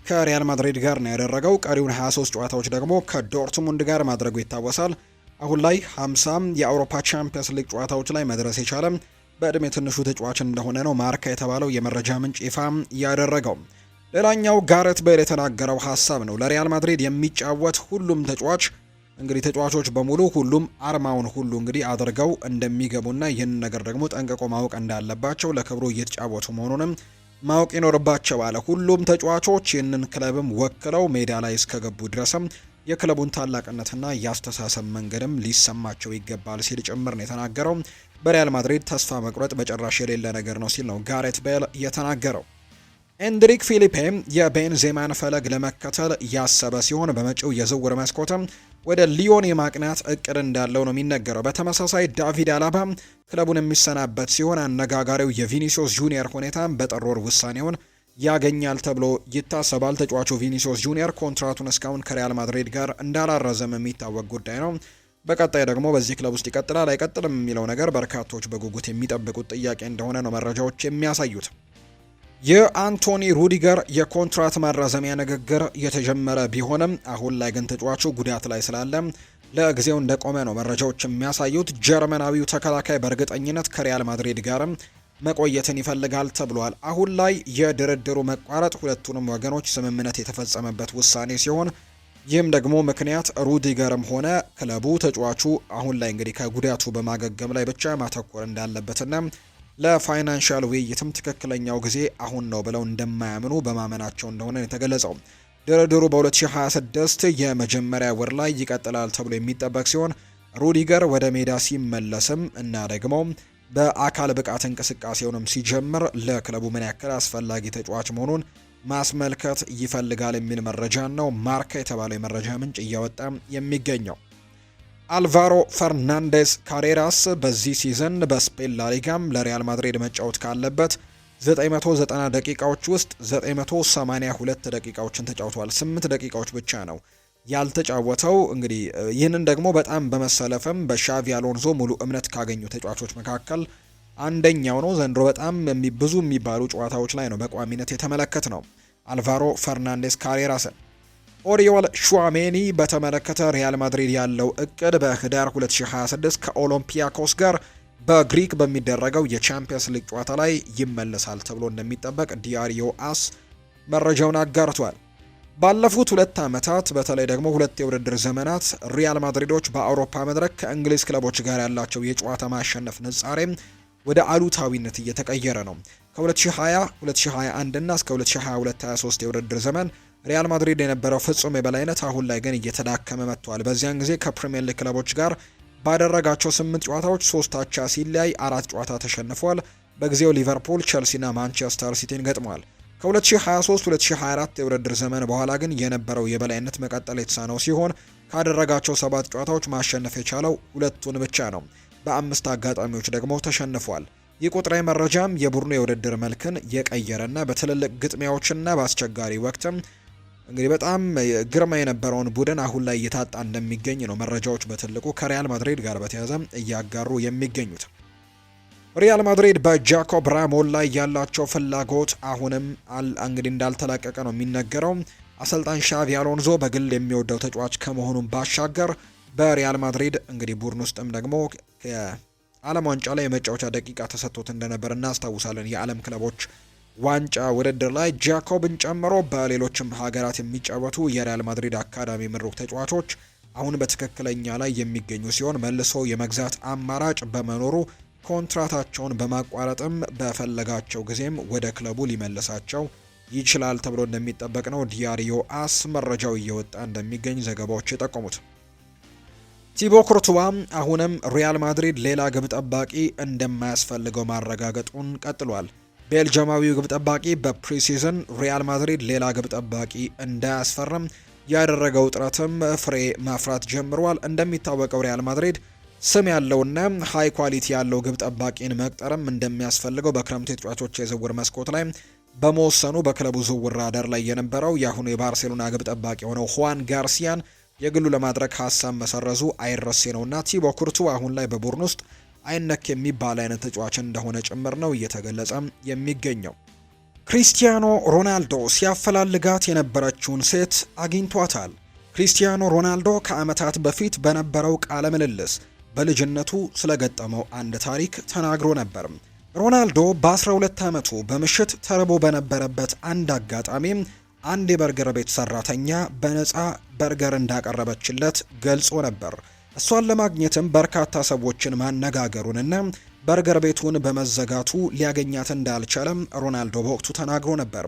ከሪያል ማድሪድ ጋር ነው ያደረገው። ቀሪውን 23 ጨዋታዎች ደግሞ ከዶርትሙንድ ጋር ማድረጉ ይታወሳል። አሁን ላይ 50 የአውሮፓ ቻምፒየንስ ሊግ ጨዋታዎች ላይ መድረስ የቻለ በዕድሜ ትንሹ ተጫዋች እንደሆነ ነው ማርካ የተባለው የመረጃ ምንጭ ይፋ ያደረገው። ሌላኛው ጋሬት ቤል የተናገረው ሀሳብ ነው። ለሪያል ማድሪድ የሚጫወት ሁሉም ተጫዋች እንግዲህ ተጫዋቾች በሙሉ ሁሉም አርማውን ሁሉ እንግዲህ አድርገው እንደሚገቡና ይህን ነገር ደግሞ ጠንቅቆ ማወቅ እንዳለባቸው ለክብሩ እየተጫወቱ መሆኑንም ማወቅ ይኖርባቸዋል። ሁሉም ተጫዋቾች ይህንን ክለብም ወክለው ሜዳ ላይ እስከገቡ ድረስም የክለቡን ታላቅነትና የአስተሳሰብ መንገድም ሊሰማቸው ይገባል ሲል ጭምር ነው የተናገረው። በሪያል ማድሪድ ተስፋ መቁረጥ በጭራሽ የሌለ ነገር ነው ሲል ነው ጋሬት ቤል የተናገረው። ኤንድሪክ ፊሊፔ የቤንዜማን ፈለግ ለመከተል ያሰበ ሲሆን በመጪው የዝውውር መስኮትም ወደ ሊዮን የማቅናት እቅድ እንዳለው ነው የሚነገረው። በተመሳሳይ ዳቪድ አላባ ክለቡን የሚሰናበት ሲሆን አነጋጋሪው የቪኒሲዮስ ጁኒየር ሁኔታ በጥር ወር ውሳኔውን ያገኛል ተብሎ ይታሰባል። ተጫዋቹ ቪኒሲዮስ ጁኒየር ኮንትራቱን እስካሁን ከሪያል ማድሪድ ጋር እንዳላረዘም የሚታወቅ ጉዳይ ነው። በቀጣይ ደግሞ በዚህ ክለብ ውስጥ ይቀጥላል አይቀጥልም የሚለው ነገር በርካቶች በጉጉት የሚጠብቁት ጥያቄ እንደሆነ ነው መረጃዎች የሚያሳዩት። የአንቶኒ ሩዲገር የኮንትራት ማራዘሚያ ንግግር የተጀመረ ቢሆንም አሁን ላይ ግን ተጫዋቹ ጉዳት ላይ ስላለ ለጊዜው እንደቆመ ነው መረጃዎች የሚያሳዩት። ጀርመናዊው ተከላካይ በእርግጠኝነት ከሪያል ማድሪድ ጋርም መቆየትን ይፈልጋል ተብሏል። አሁን ላይ የድርድሩ መቋረጥ ሁለቱንም ወገኖች ስምምነት የተፈጸመበት ውሳኔ ሲሆን ይህም ደግሞ ምክንያት ሩዲገርም ሆነ ክለቡ ተጫዋቹ አሁን ላይ እንግዲህ ከጉዳቱ በማገገም ላይ ብቻ ማተኮር እንዳለበትና ለፋይናንሻል ውይይትም ትክክለኛው ጊዜ አሁን ነው ብለው እንደማያምኑ በማመናቸው እንደሆነ የተገለጸው። ድርድሩ በ2026 የመጀመሪያ ወር ላይ ይቀጥላል ተብሎ የሚጠበቅ ሲሆን ሩዲገር ወደ ሜዳ ሲመለስም እና ደግሞ በአካል ብቃት እንቅስቃሴውንም ሲጀምር ለክለቡ ምን ያክል አስፈላጊ ተጫዋች መሆኑን ማስመልከት ይፈልጋል የሚል መረጃ ነው ማርካ የተባለው የመረጃ ምንጭ እያወጣ የሚገኘው። አልቫሮ ፈርናንዴስ ካሬራስ በዚህ ሲዝን በስፔን ላሊጋም ለሪያል ማድሪድ መጫወት ካለበት 990 ደቂቃዎች ውስጥ 982 ደቂቃዎችን ተጫውቷል። 8 ደቂቃዎች ብቻ ነው ያልተጫወተው። እንግዲህ ይህንን ደግሞ በጣም በመሰለፍም በሻቪ አሎንዞ ሙሉ እምነት ካገኙ ተጫዋቾች መካከል አንደኛው ነው። ዘንድሮ በጣም ብዙ የሚባሉ ጨዋታዎች ላይ ነው በቋሚነት የተመለከት ነው አልቫሮ ፈርናንዴስ ካሬራስን። ኦሪዮል ሹዋሜኒ በተመለከተ ሪያል ማድሪድ ያለው እቅድ በህዳር 2026 ከኦሎምፒያኮስ ጋር በግሪክ በሚደረገው የቻምፒየንስ ሊግ ጨዋታ ላይ ይመለሳል ተብሎ እንደሚጠበቅ ዲያሪዮ አስ መረጃውን አጋርቷል። ባለፉት 2 ዓመታት በተለይ ደግሞ 2 የውድድር ዘመናት ሪያል ማድሪዶች በአውሮፓ መድረክ ከእንግሊዝ ክለቦች ጋር ያላቸው የጨዋታ ማሸነፍ ንጻሬ ወደ አሉታዊነት እየተቀየረ ነው። ከ2020 2021 እና እስከ 2022-23 የውድድር ዘመን ሪያል ማድሪድ የነበረው ፍጹም የበላይነት አሁን ላይ ግን እየተዳከመ መጥቷል። በዚያን ጊዜ ከፕሪሚየር ሊግ ክለቦች ጋር ባደረጋቸው 8 ጨዋታዎች 3 አቻ ሲለያይ 4 ጨዋታ ተሸንፏል። በጊዜው ሊቨርፑል፣ ቸልሲና ማንቸስተር ሲቲን ገጥሟል። ከ2023-2024 የውድድር ዘመን በኋላ ግን የነበረው የበላይነት መቀጠል የተሳነው ሲሆን ካደረጋቸው 7 ጨዋታዎች ማሸነፍ የቻለው 2ቱን ብቻ ነው። በ5 አጋጣሚዎች ደግሞ ተሸንፏል። ይህ ቁጥራዊ መረጃም የቡድኑ የውድድር መልክን የቀየረና በትልልቅ ግጥሚያዎችና በአስቸጋሪ ወቅትም እንግዲህ በጣም ግርማ የነበረውን ቡድን አሁን ላይ እየታጣ እንደሚገኝ ነው መረጃዎች በትልቁ ከሪያል ማድሪድ ጋር በተያያዘ እያጋሩ የሚገኙት። ሪያል ማድሪድ በጃኮብ ራሞን ላይ ያላቸው ፍላጎት አሁንም እንግዲህ እንዳልተላቀቀ ነው የሚነገረው። አሰልጣኝ ሻቪ አሎንዞ በግል የሚወደው ተጫዋች ከመሆኑን ባሻገር በሪያል ማድሪድ እንግዲህ ቡድን ውስጥም ደግሞ ከዓለም ዋንጫ ላይ የመጫወቻ ደቂቃ ተሰጥቶት እንደነበር እናስታውሳለን። የዓለም ክለቦች ዋንጫ ውድድር ላይ ጃኮብን ጨምሮ በሌሎችም ሀገራት የሚጫወቱ የሪያል ማድሪድ አካዳሚ ምሩቅ ተጫዋቾች አሁን በትክክለኛ ላይ የሚገኙ ሲሆን መልሶ የመግዛት አማራጭ በመኖሩ ኮንትራታቸውን በማቋረጥም በፈለጋቸው ጊዜም ወደ ክለቡ ሊመልሳቸው ይችላል ተብሎ እንደሚጠበቅ ነው ዲያሪዮ አስ መረጃው እየወጣ እንደሚገኝ ዘገባዎች የጠቆሙት። ቲቦ ኩርቱዋ አሁንም ሪያል ማድሪድ ሌላ ግብ ጠባቂ እንደማያስፈልገው ማረጋገጡን ቀጥሏል። ቤልጅማዊው ግብ ጠባቂ በፕሪሲዝን ሪያል ማድሪድ ሌላ ግብ ጠባቂ እንዳያስፈርም ያደረገው ጥረትም ፍሬ ማፍራት ጀምሯል። እንደሚታወቀው ሪያል ማድሪድ ስም ያለውና ሃይ ኳሊቲ ያለው ግብ ጠባቂን መቅጠርም እንደሚያስፈልገው በክረምቱ የተጫዋቾች የዝውውር መስኮት ላይ በመወሰኑ በክለቡ ዝውውር ራዳር ላይ የነበረው የአሁኑ የባርሴሎና ግብ ጠባቂ የሆነው ሁዋን ጋርሲያን የግሉ ለማድረግ ሀሳብ መሰረዙ አይረሴ ነውና ቲቦ ኩርቱ አሁን ላይ በቡድን ውስጥ አይነክ የሚባል አይነት ተጫዋች እንደሆነ ጭምር ነው እየተገለጸ የሚገኘው። ክሪስቲያኖ ሮናልዶ ሲያፈላልጋት የነበረችውን ሴት አግኝቷታል። ክሪስቲያኖ ሮናልዶ ከዓመታት በፊት በነበረው ቃለ ምልልስ በልጅነቱ ስለገጠመው አንድ ታሪክ ተናግሮ ነበር። ሮናልዶ በ12 ዓመቱ በምሽት ተርቦ በነበረበት አንድ አጋጣሚ አንድ የበርገር ቤት ሰራተኛ በነፃ በርገር እንዳቀረበችለት ገልጾ ነበር። እሷን ለማግኘትም በርካታ ሰዎችን ማነጋገሩንና በርገር ቤቱን በመዘጋቱ ሊያገኛት እንዳልቻለም ሮናልዶ በወቅቱ ተናግሮ ነበር።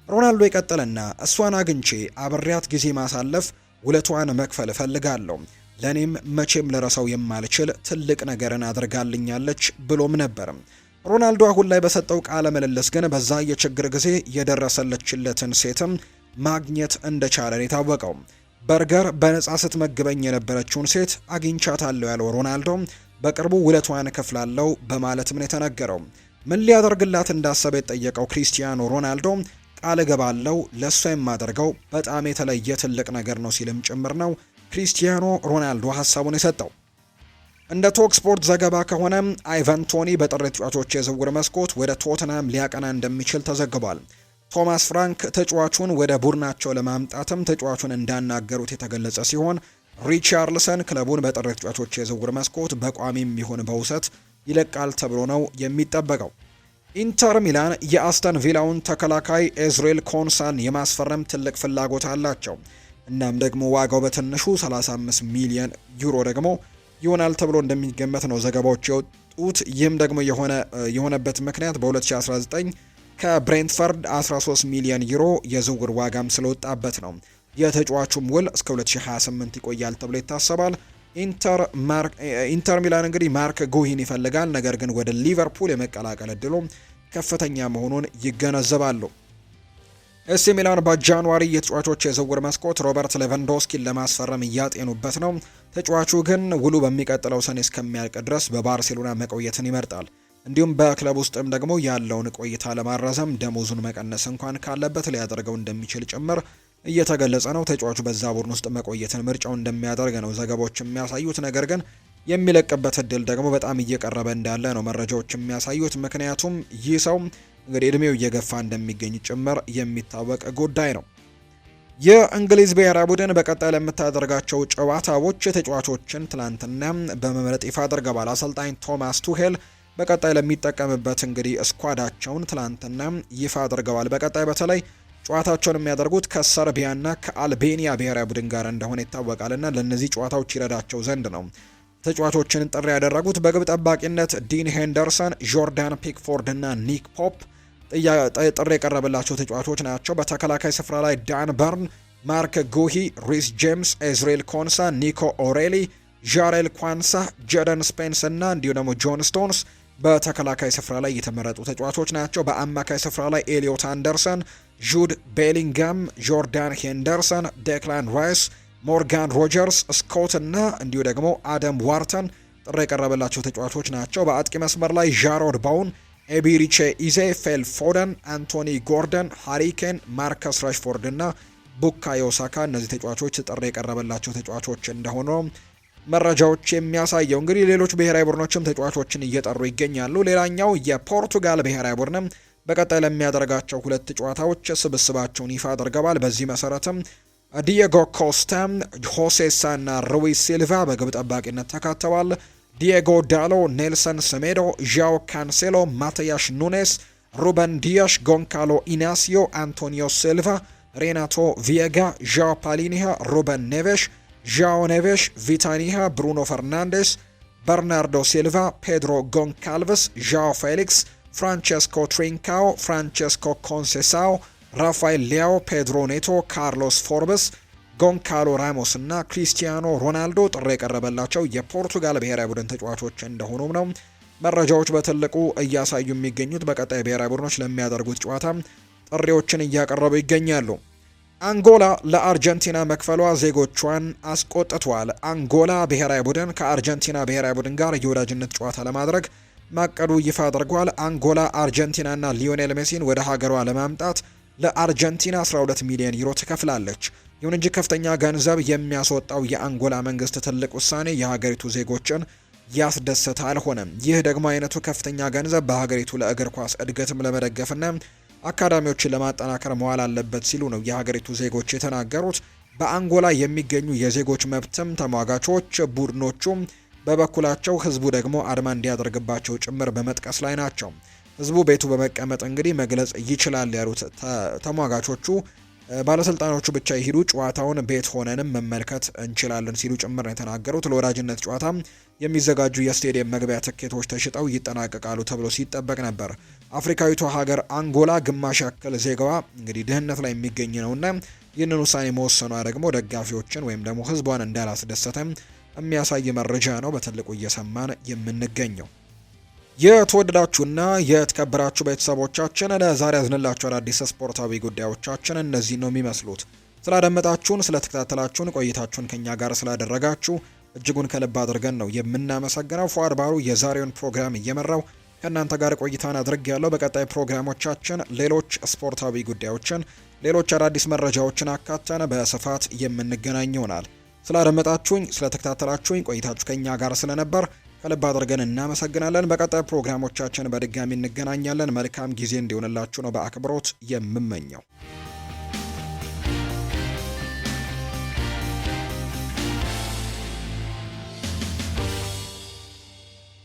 ሮናልዶ ይቀጥልና እሷን አግኝቼ አብሬያት ጊዜ ማሳለፍ ውለቷን መክፈል እፈልጋለሁ። ለኔም መቼም ልረሳው የማልችል ትልቅ ነገርን አድርጋልኛለች ብሎም ነበር። ሮናልዶ አሁን ላይ በሰጠው ቃለ ምልልስ ግን በዛ የችግር ጊዜ የደረሰለችለትን ሴትም ማግኘት እንደቻለን የታወቀው በርገር በነፃ ስትመግበኝ የነበረችውን ሴት አግኝቻታለሁ ያለው ሮናልዶ በቅርቡ ውለቷን እከፍላለሁ በማለትም ነው የተነገረው። ምን ሊያደርግላት እንዳሰበ የጠየቀው ክሪስቲያኖ ሮናልዶ ቃል እገባለሁ ለእሷ የማደርገው በጣም የተለየ ትልቅ ነገር ነው ሲልም ጭምር ነው ክሪስቲያኖ ሮናልዶ ሀሳቡን የሰጠው። እንደ ቶክ ስፖርት ዘገባ ከሆነ አይቫን ቶኒ በጥር ተጫዋቾች የዝውውር መስኮት ወደ ቶትናም ሊያቀና እንደሚችል ተዘግቧል። ቶማስ ፍራንክ ተጫዋቹን ወደ ቡድናቸው ለማምጣትም ተጫዋቹን እንዳናገሩት የተገለጸ ሲሆን ሪቻርልሰን ክለቡን በጥር ተጫዋቾች የዝውውር መስኮት በቋሚም ይሁን በውሰት ይለቃል ተብሎ ነው የሚጠበቀው። ኢንተር ሚላን የአስተን ቪላውን ተከላካይ ኤዝሬል ኮንሳን የማስፈረም ትልቅ ፍላጎት አላቸው። እናም ደግሞ ዋጋው በትንሹ 35 ሚሊዮን ዩሮ ደግሞ ይሆናል ተብሎ እንደሚገመት ነው ዘገባዎች የወጡት። ይህም ደግሞ የሆነበት ምክንያት በ2019 ከብሬንትፈርድ 13 ሚሊዮን ዩሮ የዝውውር ዋጋም ስለወጣበት ነው። የተጫዋቹም ውል እስከ 2028 ይቆያል ተብሎ ይታሰባል። ኢንተር ሚላን እንግዲህ ማርክ ጉሂን ይፈልጋል። ነገር ግን ወደ ሊቨርፑል የመቀላቀል እድሉ ከፍተኛ መሆኑን ይገነዘባሉ። ኤሲ ሚላን በጃንዋሪ የተጫዋቾች የዝውውር መስኮት ሮበርት ሌቫንዶስኪን ለማስፈረም እያጤኑበት ነው። ተጫዋቹ ግን ውሉ በሚቀጥለው ሰኔ እስከሚያልቅ ድረስ በባርሴሎና መቆየትን ይመርጣል። እንዲሁም በክለብ ውስጥም ደግሞ ያለውን ቆይታ ለማራዘም ደሞዙን መቀነስ እንኳን ካለበት ሊያደርገው እንደሚችል ጭምር እየተገለጸ ነው። ተጫዋቹ በዛ ቡድን ውስጥ መቆየትን ምርጫው እንደሚያደርግ ነው ዘገባዎች የሚያሳዩት። ነገር ግን የሚለቅበት እድል ደግሞ በጣም እየቀረበ እንዳለ ነው መረጃዎች የሚያሳዩት። ምክንያቱም ይህ ሰው እንግዲህ እድሜው እየገፋ እንደሚገኝ ጭምር የሚታወቅ ጉዳይ ነው። የእንግሊዝ ብሔራዊ ቡድን በቀጣይ ለምታደርጋቸው ጨዋታዎች ተጫዋቾችን ትላንትና በመምረጥ ይፋ አድርገዋል። አሰልጣኝ ቶማስ ቱሄል በቀጣይ ለሚጠቀምበት እንግዲህ ስኳዳቸውን ትላንትና ይፋ አድርገዋል። በቀጣይ በተለይ ጨዋታቸውን የሚያደርጉት ከሰርቢያና ከአልቤኒያ ብሔራዊ ቡድን ጋር እንደሆነ ይታወቃልና ለእነዚህ ጨዋታዎች ይረዳቸው ዘንድ ነው ተጫዋቾችን ጥሪ ያደረጉት። በግብ ጠባቂነት ዲን ሄንደርሰን፣ ጆርዳን ፒክፎርድ እና ኒክ ፖፕ ጥሪ የቀረበላቸው ተጫዋቾች ናቸው። በተከላካይ ስፍራ ላይ ዳን በርን፣ ማርክ ጉሂ፣ ሪስ ጄምስ፣ ኤዝሬል ኮንሳ፣ ኒኮ ኦሬሊ፣ ዣሬል ኳንሳ፣ ጀደን ስፔንስ እና እንዲሁ ደግሞ ጆን ስቶንስ በተከላካይ ስፍራ ላይ የተመረጡ ተጫዋቾች ናቸው። በአማካይ ስፍራ ላይ ኤሊዮት አንደርሰን፣ ጁድ ቤሊንጋም፣ ጆርዳን ሄንደርሰን፣ ዴክላን ራይስ፣ ሞርጋን ሮጀርስ፣ ስኮት እና እንዲሁ ደግሞ አደም ዋርተን ጥሪ የቀረበላቸው ተጫዋቾች ናቸው። በአጥቂ መስመር ላይ ዣሮድ ባውን፣ ኤቢሪቼ ኢዜ፣ ፌል ፎደን፣ አንቶኒ ጎርደን፣ ሃሪኬን፣ ማርከስ ራሽፎርድ እና ቡካዮ ሳካ እነዚህ ተጫዋቾች ጥሪ የቀረበላቸው ተጫዋቾች እንደሆኑ መረጃዎች የሚያሳየው። እንግዲህ ሌሎች ብሔራዊ ቡድኖችም ተጫዋቾችን እየጠሩ ይገኛሉ። ሌላኛው የፖርቱጋል ብሔራዊ ቡድንም በቀጣይ ለሚያደርጋቸው 2 ጨዋታዎች ስብስባቸውን ይፋ አድርገዋል። በዚህ መሰረትም ዲየጎ ኮስታ፣ ሆሴሳ እና ሩዊስ ሲልቫ በግብ ጠባቂነት ተካተዋል። ዲየጎ ዳሎ፣ ኔልሰን ሰሜዶ፣ ዣኦ ካንሴሎ፣ ማቲያስ ኑኔስ፣ ሩበን ዲያሽ፣ ጎንካሎ ኢናሲዮ፣ አንቶኒዮ ሲልቫ፣ ሬናቶ ቪየጋ፣ ዣኦ ፓሊኒሃ፣ ሩበን ኔቬሽ፣ ዣኦ ኔቬሽ፣ ቪታኒሃ፣ ብሩኖ ፈርናንዴስ፣ በርናርዶ ሲልቫ፣ ፔድሮ ጎንካልቭስ፣ ዣኦ ፌሊክስ፣ ፍራንቼስኮ ትሪንካኦ፣ ፍራንቼስኮ ኮንሴሳኦ፣ ራፋኤል ሊያኦ፣ ፔድሮ ኔቶ፣ ካርሎስ ፎርበስ፣ ጎንካሎ ራሞስ እና ክሪስቲያኖ ሮናልዶ ጥሪ የቀረበላቸው የፖርቱጋል ብሔራዊ ቡድን ተጫዋቾች እንደሆኑም ነው መረጃዎች በትልቁ እያሳዩ የሚገኙት። በቀጣይ ብሔራዊ ቡድኖች ለሚያደርጉት ጨዋታ ጥሪዎችን እያቀረቡ ይገኛሉ። አንጎላ ለአርጀንቲና መክፈሏ ዜጎቿን አስቆጥቷል። አንጎላ ብሔራዊ ቡድን ከአርጀንቲና ብሔራዊ ቡድን ጋር የወዳጅነት ጨዋታ ለማድረግ ማቀዱ ይፋ አድርጓል። አንጎላ አርጀንቲናና ሊዮኔል ሜሲን ወደ ሀገሯ ለማምጣት ለአርጀንቲና 12 ሚሊዮን ዩሮ ትከፍላለች። ይሁን እንጂ ከፍተኛ ገንዘብ የሚያስወጣው የአንጎላ መንግስት ትልቅ ውሳኔ የሀገሪቱ ዜጎችን ያስደሰተ አልሆነም። ይህ ደግሞ አይነቱ ከፍተኛ ገንዘብ በሀገሪቱ ለእግር ኳስ እድገትም ለመደገፍና አካዳሚዎችን ለማጠናከር መዋል አለበት ሲሉ ነው የሀገሪቱ ዜጎች የተናገሩት። በአንጎላ የሚገኙ የዜጎች መብትም ተሟጋቾች ቡድኖቹም በበኩላቸው ህዝቡ ደግሞ አድማ እንዲያደርግባቸው ጭምር በመጥቀስ ላይ ናቸው። ህዝቡ ቤቱ በመቀመጥ እንግዲህ መግለጽ ይችላል ያሉት ተሟጋቾቹ ባለስልጣኖቹ ብቻ ይሄዱ ጨዋታውን ቤት ሆነንም መመልከት እንችላለን ሲሉ ጭምር ነው የተናገሩት። ለወዳጅነት ጨዋታ የሚዘጋጁ የስቴዲየም መግቢያ ትኬቶች ተሽጠው ይጠናቀቃሉ ተብሎ ሲጠበቅ ነበር። አፍሪካዊቷ ሀገር አንጎላ ግማሽ ያክል ዜጋዋ እንግዲህ ድህነት ላይ የሚገኝ ነውና ይህንን ውሳኔ መወሰኗ ደግሞ ደጋፊዎችን ወይም ደግሞ ህዝቧን እንዳላስደሰተም የሚያሳይ መረጃ ነው በትልቁ እየሰማን የምንገኘው። የተወደዳችሁና የተከበራችሁ ቤተሰቦቻችን ለዛሬ ያዝንላችሁ አዳዲስ ስፖርታዊ ጉዳዮቻችን እነዚህ ነው የሚመስሉት። ስላደመጣችሁን፣ ስለተከታተላችሁን፣ ቆይታችሁን ከኛ ጋር ስላደረጋችሁ እጅጉን ከልብ አድርገን ነው የምናመሰግነው። ፏድ ባሩ የዛሬውን ፕሮግራም እየመራው ከእናንተ ጋር ቆይታን አድርግ ያለው። በቀጣይ ፕሮግራሞቻችን ሌሎች ስፖርታዊ ጉዳዮችን፣ ሌሎች አዳዲስ መረጃዎችን አካተን በስፋት የምንገናኝ ይሆናል። ስላደመጣችሁኝ፣ ስለተከታተላችሁኝ፣ ቆይታችሁ ከኛ ጋር ስለነበር ከልብ አድርገን እናመሰግናለን። በቀጣይ ፕሮግራሞቻችን በድጋሚ እንገናኛለን። መልካም ጊዜ እንዲሆንላችሁ ነው በአክብሮት የምመኘው።